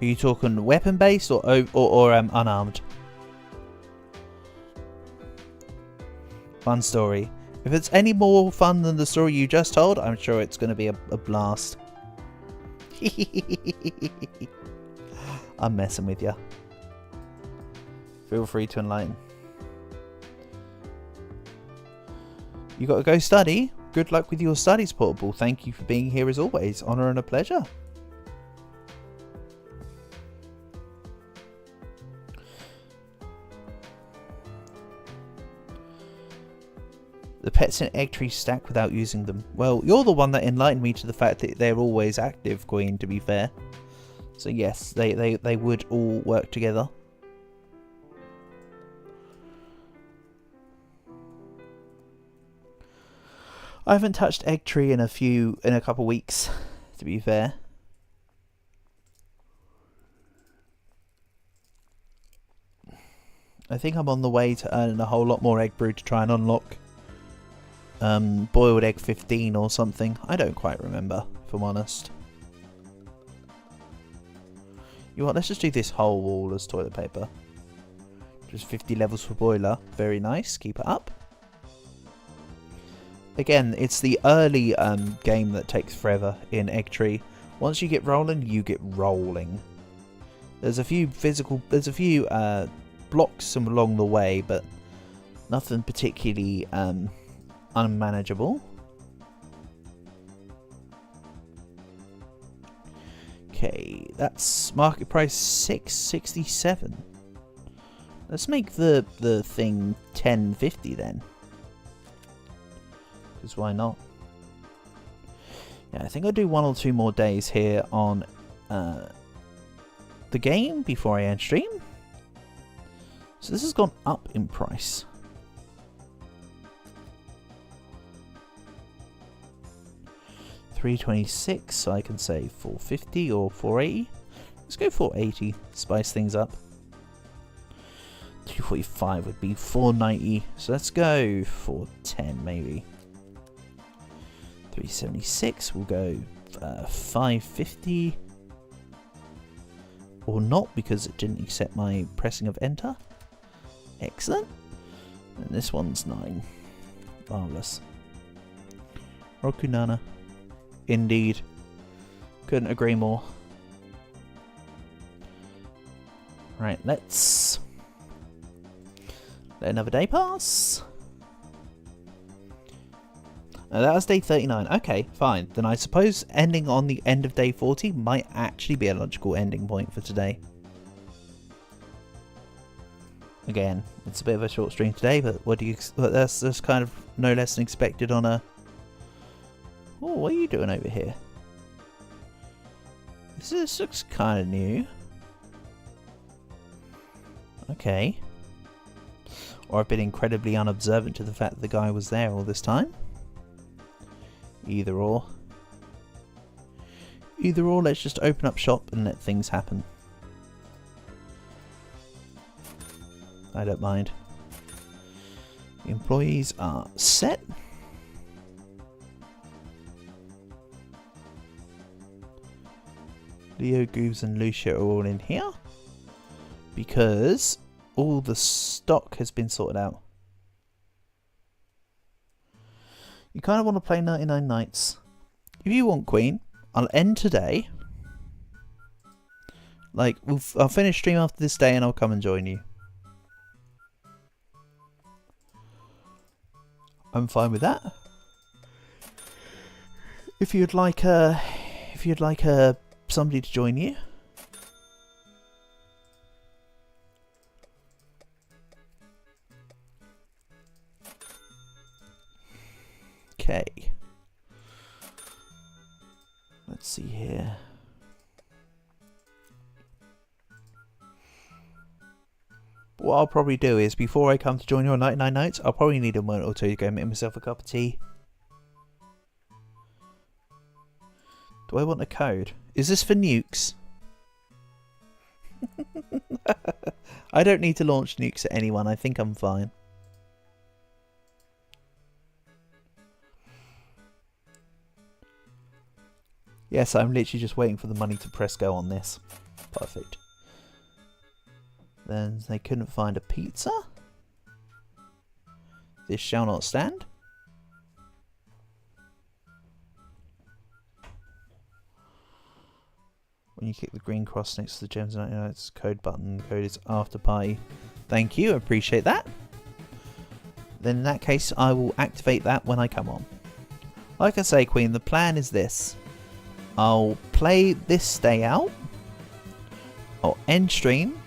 Speaker 1: Are you talking weapon-based or unarmed? Fun story. If it's any more fun than the story you just told, I'm sure it's going to be a blast. I'm messing with you. Feel free to enlighten. You got to go study? Good luck with your studies, Portable. Thank you for being here as always. Honour and a pleasure. The pets in egg trees stack without using them. Well, you're the one that enlightened me to the fact that they're always active, Queen, to be fair. So yes, they would all work together. I haven't touched egg tree in a couple weeks, to be fair. I think I'm on the way to earning a whole lot more egg brew to try and unlock boiled egg 15 or something. I don't quite remember, if I'm honest. You know what, let's just do this whole wall as toilet paper. Just 50 levels for boiler. Very nice, keep it up. Again, it's the early game that takes forever in egg tree. Once you get rolling, you get rolling. There's a few blocks along the way, but nothing particularly unmanageable. Okay, that's market price $6.67. Let's make the thing $10.50 then. Because why not? Yeah, I think I'll do 1 or 2 more days here on the game before I end stream. So this has gone up in price. 326, so I can say 450 or 480. Let's go 480, spice things up. 245 would be 490, so let's go 410 maybe. 376, we'll go 550. Or not, because it didn't accept my pressing of enter. Excellent. And this one's 9. Marvellous. Rokunana. Indeed. Couldn't agree more. Right, let's let another day pass. That was day 39. Okay, fine. Then I suppose ending on the end of day 40 might actually be a logical ending point for today. Again, it's a bit of a short stream today, but what do you? That's just kind of no less than expected on a. Oh, what are you doing over here? This looks kind of new. Okay. Or I've been incredibly unobservant to the fact that the guy was there all this time. Either or. Either or, let's just open up shop and let things happen. I don't mind. The employees are set. Leo, Goobs and Lucia are all in here. Because all the stock has been sorted out. You kind of want to play 99 Nights. If you want, Queen, I'll end today. Like, I'll finish stream after this day and I'll come and join you. I'm fine with that. If you'd like somebody to join you. Okay. Let's see here. What I'll probably do is, before I come to join you on 99 Nights, I'll probably need a moment or two to go make myself a cup of tea. Do I want a code? Is this for nukes? I don't need to launch nukes at anyone. I think I'm fine. Yes, I'm literally just waiting for the money to press go on this. Perfect. Then they couldn't find a pizza. This shall not stand. When you click the green cross next to the Gems 99, it's code button. The code is after party. Thank you, appreciate that. Then in that case, I will activate that when I come on. Like I say, Queen, the plan is this. I'll play this day out. I'll end stream.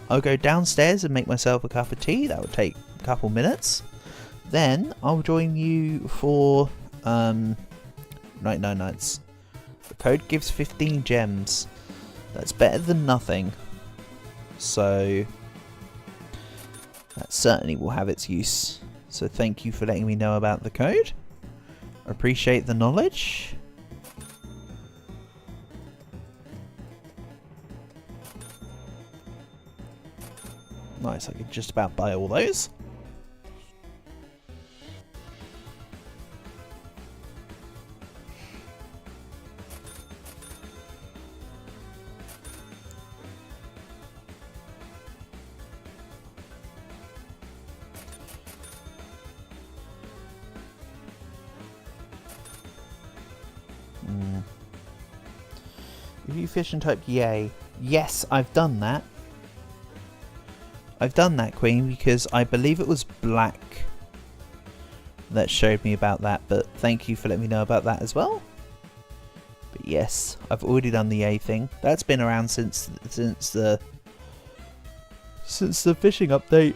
Speaker 1: I'll go downstairs and make myself a cup of tea. That will take a couple minutes. Then I'll join you for 99 Nights. The code gives 15 gems. That's better than nothing. So that certainly will have its use. So thank you for letting me know about the code. I appreciate the knowledge. Nice, I could just about buy all those. If you fish and type yay. Yes, I've done that. I've done that, Queen, because I believe it was Black that showed me about that, but thank you for letting me know about that as well. But yes, I've already done the yay thing. That's been around since the fishing update.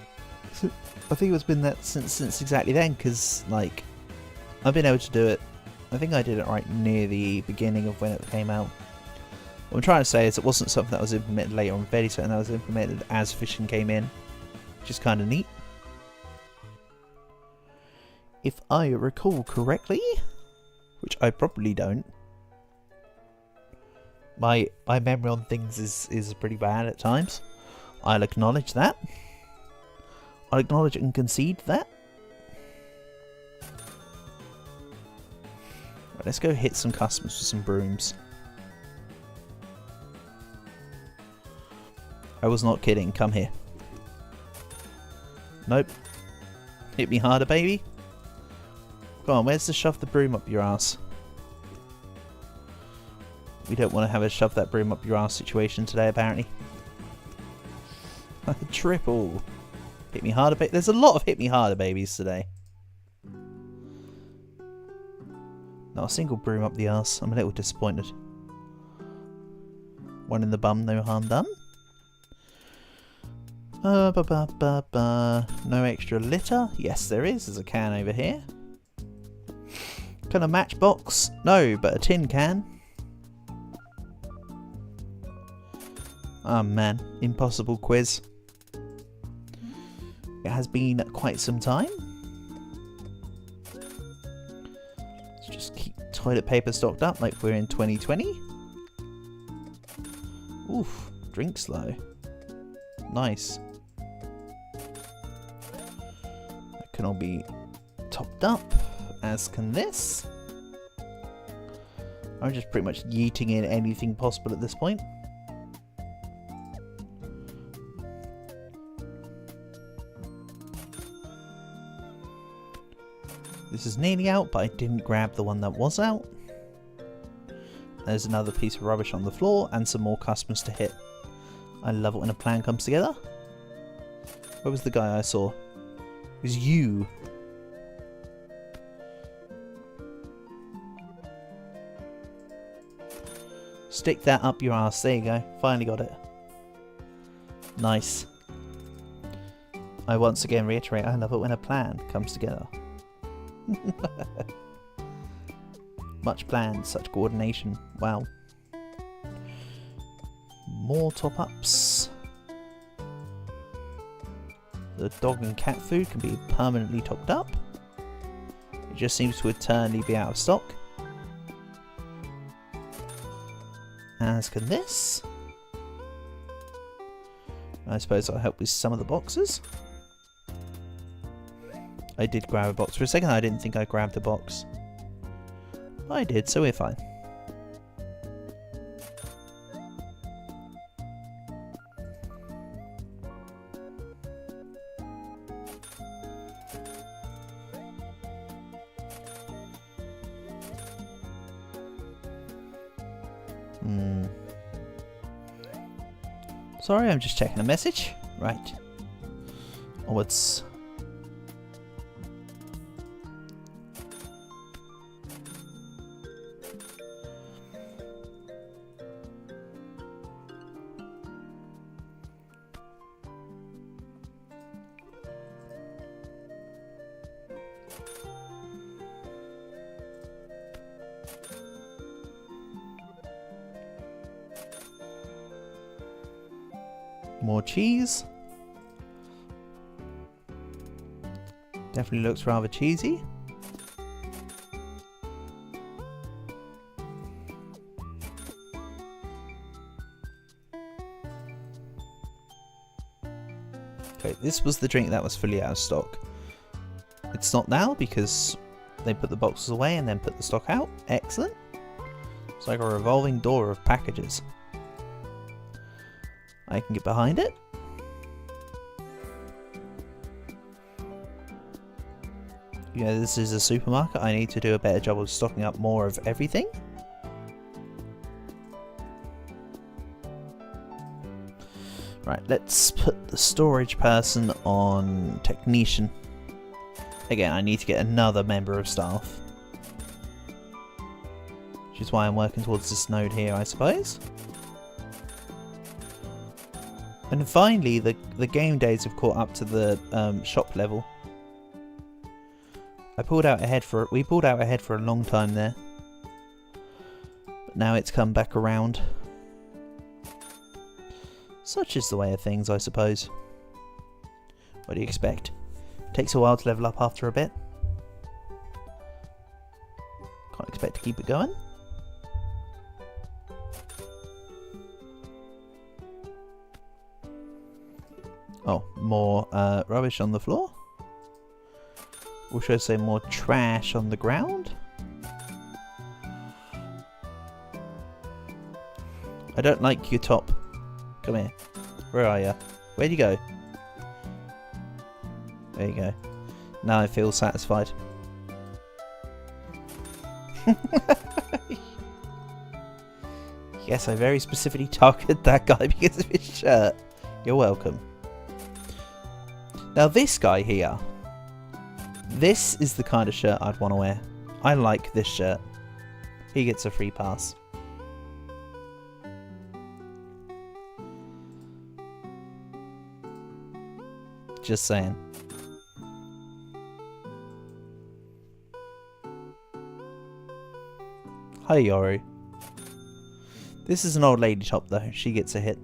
Speaker 1: I think it's been that since exactly then, because like I've been able to do it. I think I did it right near the beginning of when it came out. What I'm trying to say is it wasn't something that was implemented later on, very certain that was implemented as fishing came in, which is kind of neat. If I recall correctly. which I probably don't. My memory on things is pretty bad at times. I'll acknowledge that. I'll acknowledge and concede that. Right, let's go hit some customers with some brooms. I was not kidding. Come here. Nope. Hit me harder, baby. Go on, where's the shove the broom up your ass? We don't want to have a shove that broom up your ass situation today, apparently. Triple. Hit me harder, baby. There's a lot of hit me harder babies today. Not a single broom up the arse. I'm a little disappointed. One in the bum, no harm done. No extra litter. Yes, there is. There's a can over here. Can a matchbox? No, but a tin can. Oh man, impossible quiz. It has been quite some time. Let's just keep toilet paper stocked up like we're in 2020. Oof, drink slow. Nice. That can all be topped up, as can this. I'm just pretty much yeeting in anything possible at this point. This is nearly out, but I didn't grab the one that was out. There's another piece of rubbish on the floor and some more customers to hit. I love it when a plan comes together. Where was the guy I saw? It was you. Stick that up your ass. There you go. Finally got it. Nice. I once again reiterate, I love it when a plan comes together. Much planned, such coordination. Wow. More top-ups. The dog and cat food can be permanently topped up. It just seems to eternally be out of stock. As can this. I suppose I'll help with some of the boxes. I did grab a box. For a second I didn't think I grabbed a box. I did, so we're fine. Sorry, I'm just checking a message. Right. Oh, it's... more cheese. Definitely looks rather cheesy. Okay, this was the drink that was fully out of stock. It's not now because they put the boxes away and then put the stock out. Excellent. It's like a revolving door of packages. I can get behind it. Yeah, this is a supermarket. I need to do a better job of stocking up more of everything. Right, let's put the storage person on technician. Again, I need to get another member of staff. Which is why I'm working towards this node here, I suppose. And finally, the game days have caught up to the shop level. We pulled out ahead for a long time there. But now it's come back around. Such is the way of things, I suppose. What do you expect? Takes a while to level up after a bit. Can't expect to keep it going. Oh, more rubbish on the floor. Or should I say more trash on the ground? I don't like your top. Come here. Where are you? Where'd you go? There you go. Now I feel satisfied. Yes, I very specifically targeted that guy because of his shirt. You're welcome. Now this guy here. This is the kind of shirt I'd want to wear. I like this shirt. He gets a free pass. Just saying. Hi, Yoru. This is an old lady top, though. She gets a hit.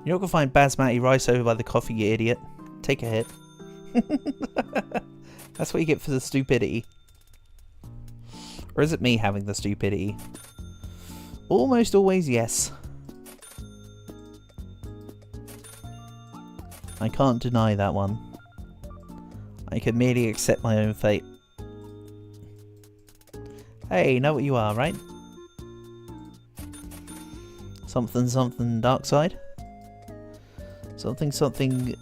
Speaker 1: You're not going to find basmati rice over by the coffee, you idiot. Take a hit. That's what you get for the stupidity. Or is it me having the stupidity? Almost always yes. I can't deny that one. I can merely accept my own fate. Hey, know what you are, right? Something something dark side? Something something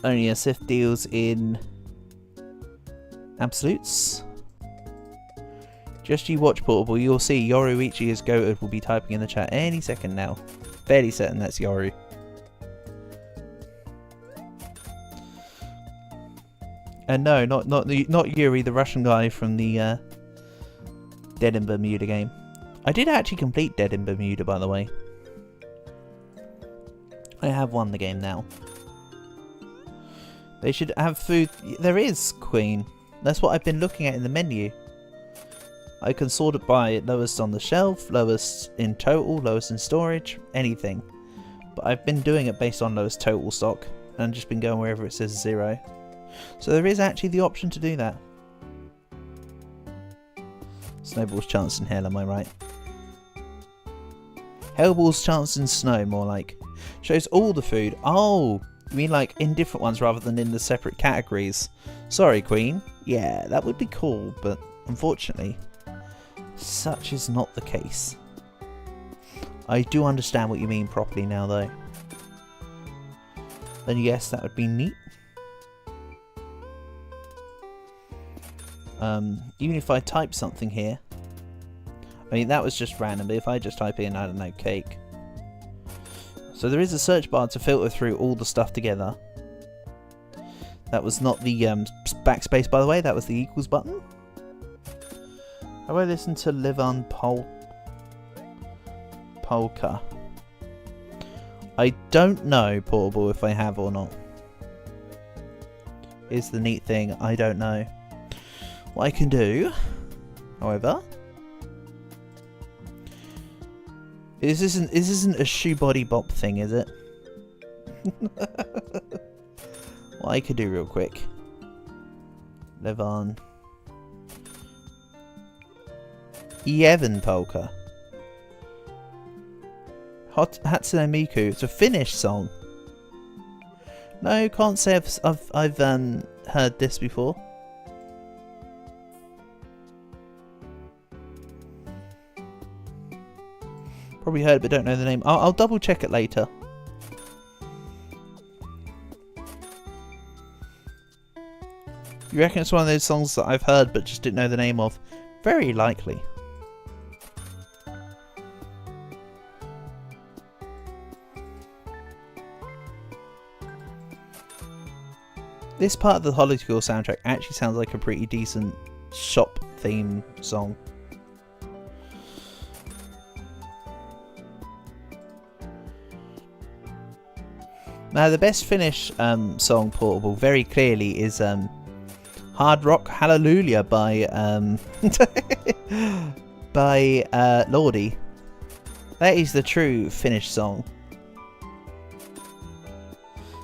Speaker 1: only a Sith deals in absolutes. Just you watch, Portable, you'll see Yoruichi is goated will be typing in the chat any second now. Fairly certain that's Yoru. And no, not Yuri, the Russian guy from the Dead in Bermuda game. I did actually complete Dead in Bermuda, by the way. I have won the game now. They should have food. There is, Queen. That's what I've been looking at in the menu. I can sort it by lowest on the shelf, lowest in total, lowest in storage, anything. But I've been doing it based on lowest total stock, and just been going wherever it says 0. So there is actually the option to do that. Snowball's chance in hell, am I right? Hellball's chance in snow, more like. Shows all the food. Oh, you mean like in different ones rather than in the separate categories. Sorry, Queen. Yeah, that would be cool, but unfortunately, such is not the case. I do understand what you mean properly now, though. And yes, that would be neat. Even if I type something here, I mean that was just random, but if I just type in, I don't know, cake. So there is a search bar to filter through all the stuff together. That was not the backspace, by the way, that was the equals button. How do I listen to Live on Polka? I don't know, Portable, if I have or not. Here's the neat thing, I don't know. What I can do, however, this isn't a shoe body bop thing, is it? What I could do real quick. Live on Evan Polka. Hatsune Miku. It's a Finnish song. No, can't say I've heard this before. Probably heard but don't know the name. I'll double check it later. You reckon it's one of those songs that I've heard but just didn't know the name of? Very likely. This part of the Holiday soundtrack actually sounds like a pretty decent shop theme song. Now the best Finnish song, Portable, very clearly is Hard Rock Hallelujah by Lordi. That is the true Finnish song.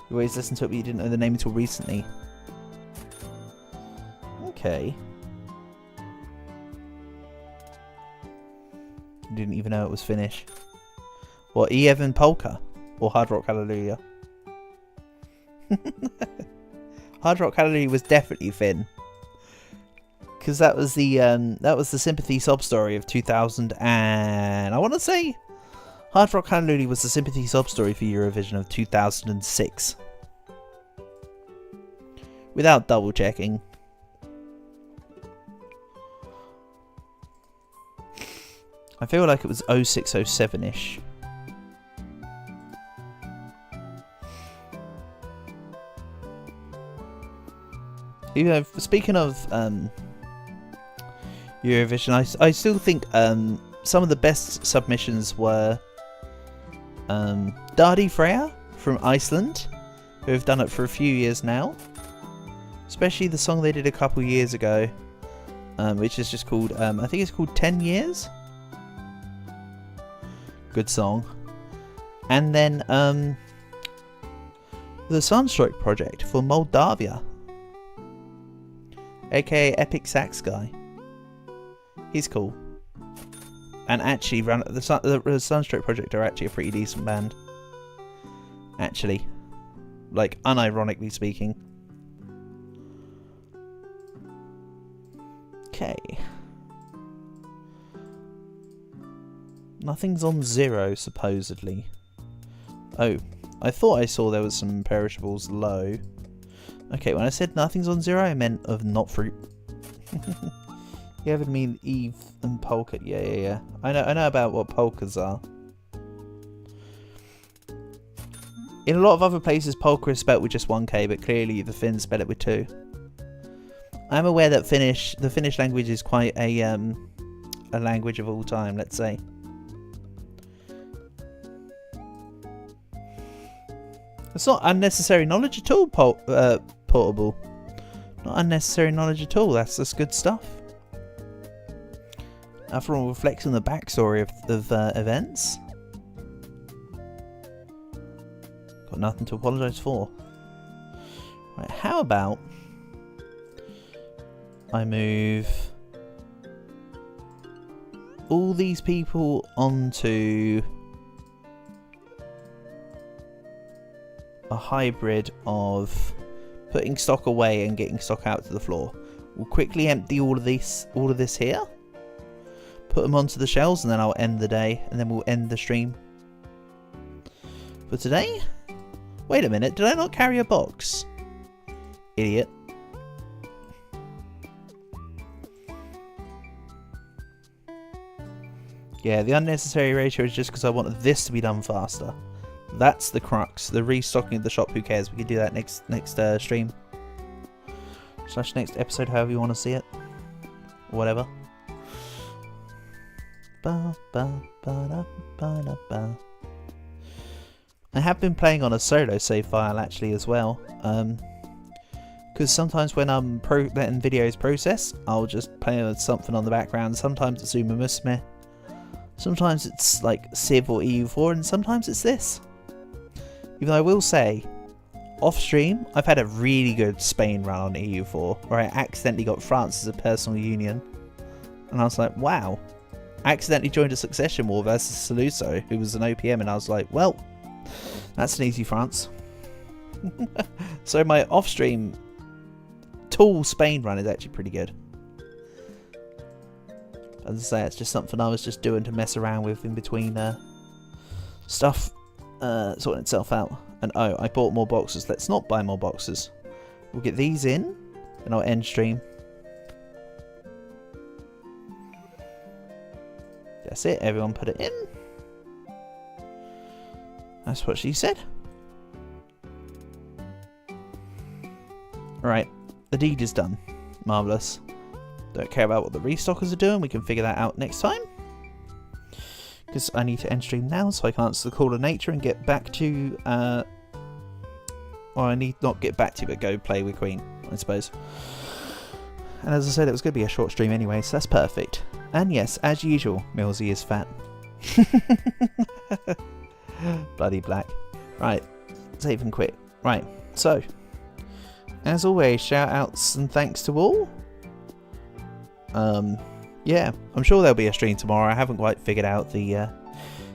Speaker 1: You always listen to it but you didn't know the name until recently. Okay. Didn't even know it was Finnish. What, Evan Polka? Or Hard Rock Hallelujah? Hard Rock Hallelujah was definitely Finn. Because that was the sympathy sob story of 2000 and... I want to say Hard Rock Hallelujah was the sympathy sob story for Eurovision of 2006. Without double checking. I feel like it was 06-07-ish. You know, speaking of Eurovision, I still think some of the best submissions were Dardi Freyr from Iceland, who have done it for a few years now. Especially the song they did a couple years ago, which is just called, I think it's called 10 Years. Good song. And then the Sunstrike project for Moldavia, aka Epic Sax Guy. He's cool. And actually, the Sunstrike project are actually a pretty decent band. Actually, like unironically speaking. Okay. Nothing's on 0, supposedly. Oh, I thought I saw there was some perishables low. Okay, when I said nothing's on 0, I meant of not fruit. You ever mean Eve and polka? Yeah. I know about what polkas are. In a lot of other places, polka is spelt with just 1K, but clearly the Finns spell it with 2. I'm aware that the Finnish language is quite a language of all time, let's say. It's not unnecessary knowledge at all, Portable. Not unnecessary knowledge at all, that's just good stuff. After all, reflects on the backstory of events. Got nothing to apologise for. Right, how about I move all these people onto a hybrid of putting stock away and getting stock out to the floor. We'll quickly empty all of this here, put them onto the shelves, and then I'll end the day, and then we'll end the stream for today. Wait a minute, did I not carry a box? Idiot. Yeah, the unnecessary ratio is just because I wanted this to be done faster. That's the crux. The restocking of the shop, who cares? We can do that next stream. / next episode, however you want to see it. Whatever. I have been playing on a solo save file actually as well. Because sometimes when I'm letting videos process, I'll just play with something on the background. Sometimes it's Uma Musume. Sometimes it's like Civ or EU4, and sometimes it's this. Even though I will say, off stream, I've had a really good Spain run on EU4, where I accidentally got France as a personal union. And I was like, wow. I accidentally joined a succession war versus Saluso, who was an OPM, and I was like, well, that's an easy France. So my off-stream Tool Spain run is actually pretty good. As I say, it's just something I was just doing to mess around with in between stuff sorting itself out. And oh, I bought more boxes. Let's not buy more boxes. We'll get these in, and I'll end stream. That's it, everyone put it in. That's what she said. Right, the deed is done. Marvellous. Don't care about what the restockers are doing, we can figure that out next time. Because I need to end stream now, so I can answer the call of nature and get back to... well, I need not get back to, but go play with Queen, I suppose. And as I said, it was going to be a short stream anyway, so that's perfect. And yes, as usual, Millsy is fat. Bloody black. Right, save and quit. Right, so, as always, shout outs and thanks to all. yeah, I'm sure there'll be a stream tomorrow. I haven't quite figured out the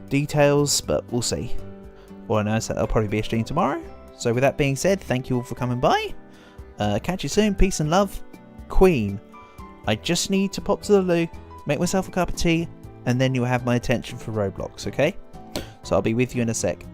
Speaker 1: details, but we'll see. All I know is that there'll probably be a stream tomorrow. So with that being said, thank you all for coming by. Catch you soon. Peace and love. Queen. I just need to pop to the loo, make myself a cup of tea, and then you'll have my attention for Roblox, okay? So I'll be with you in a sec.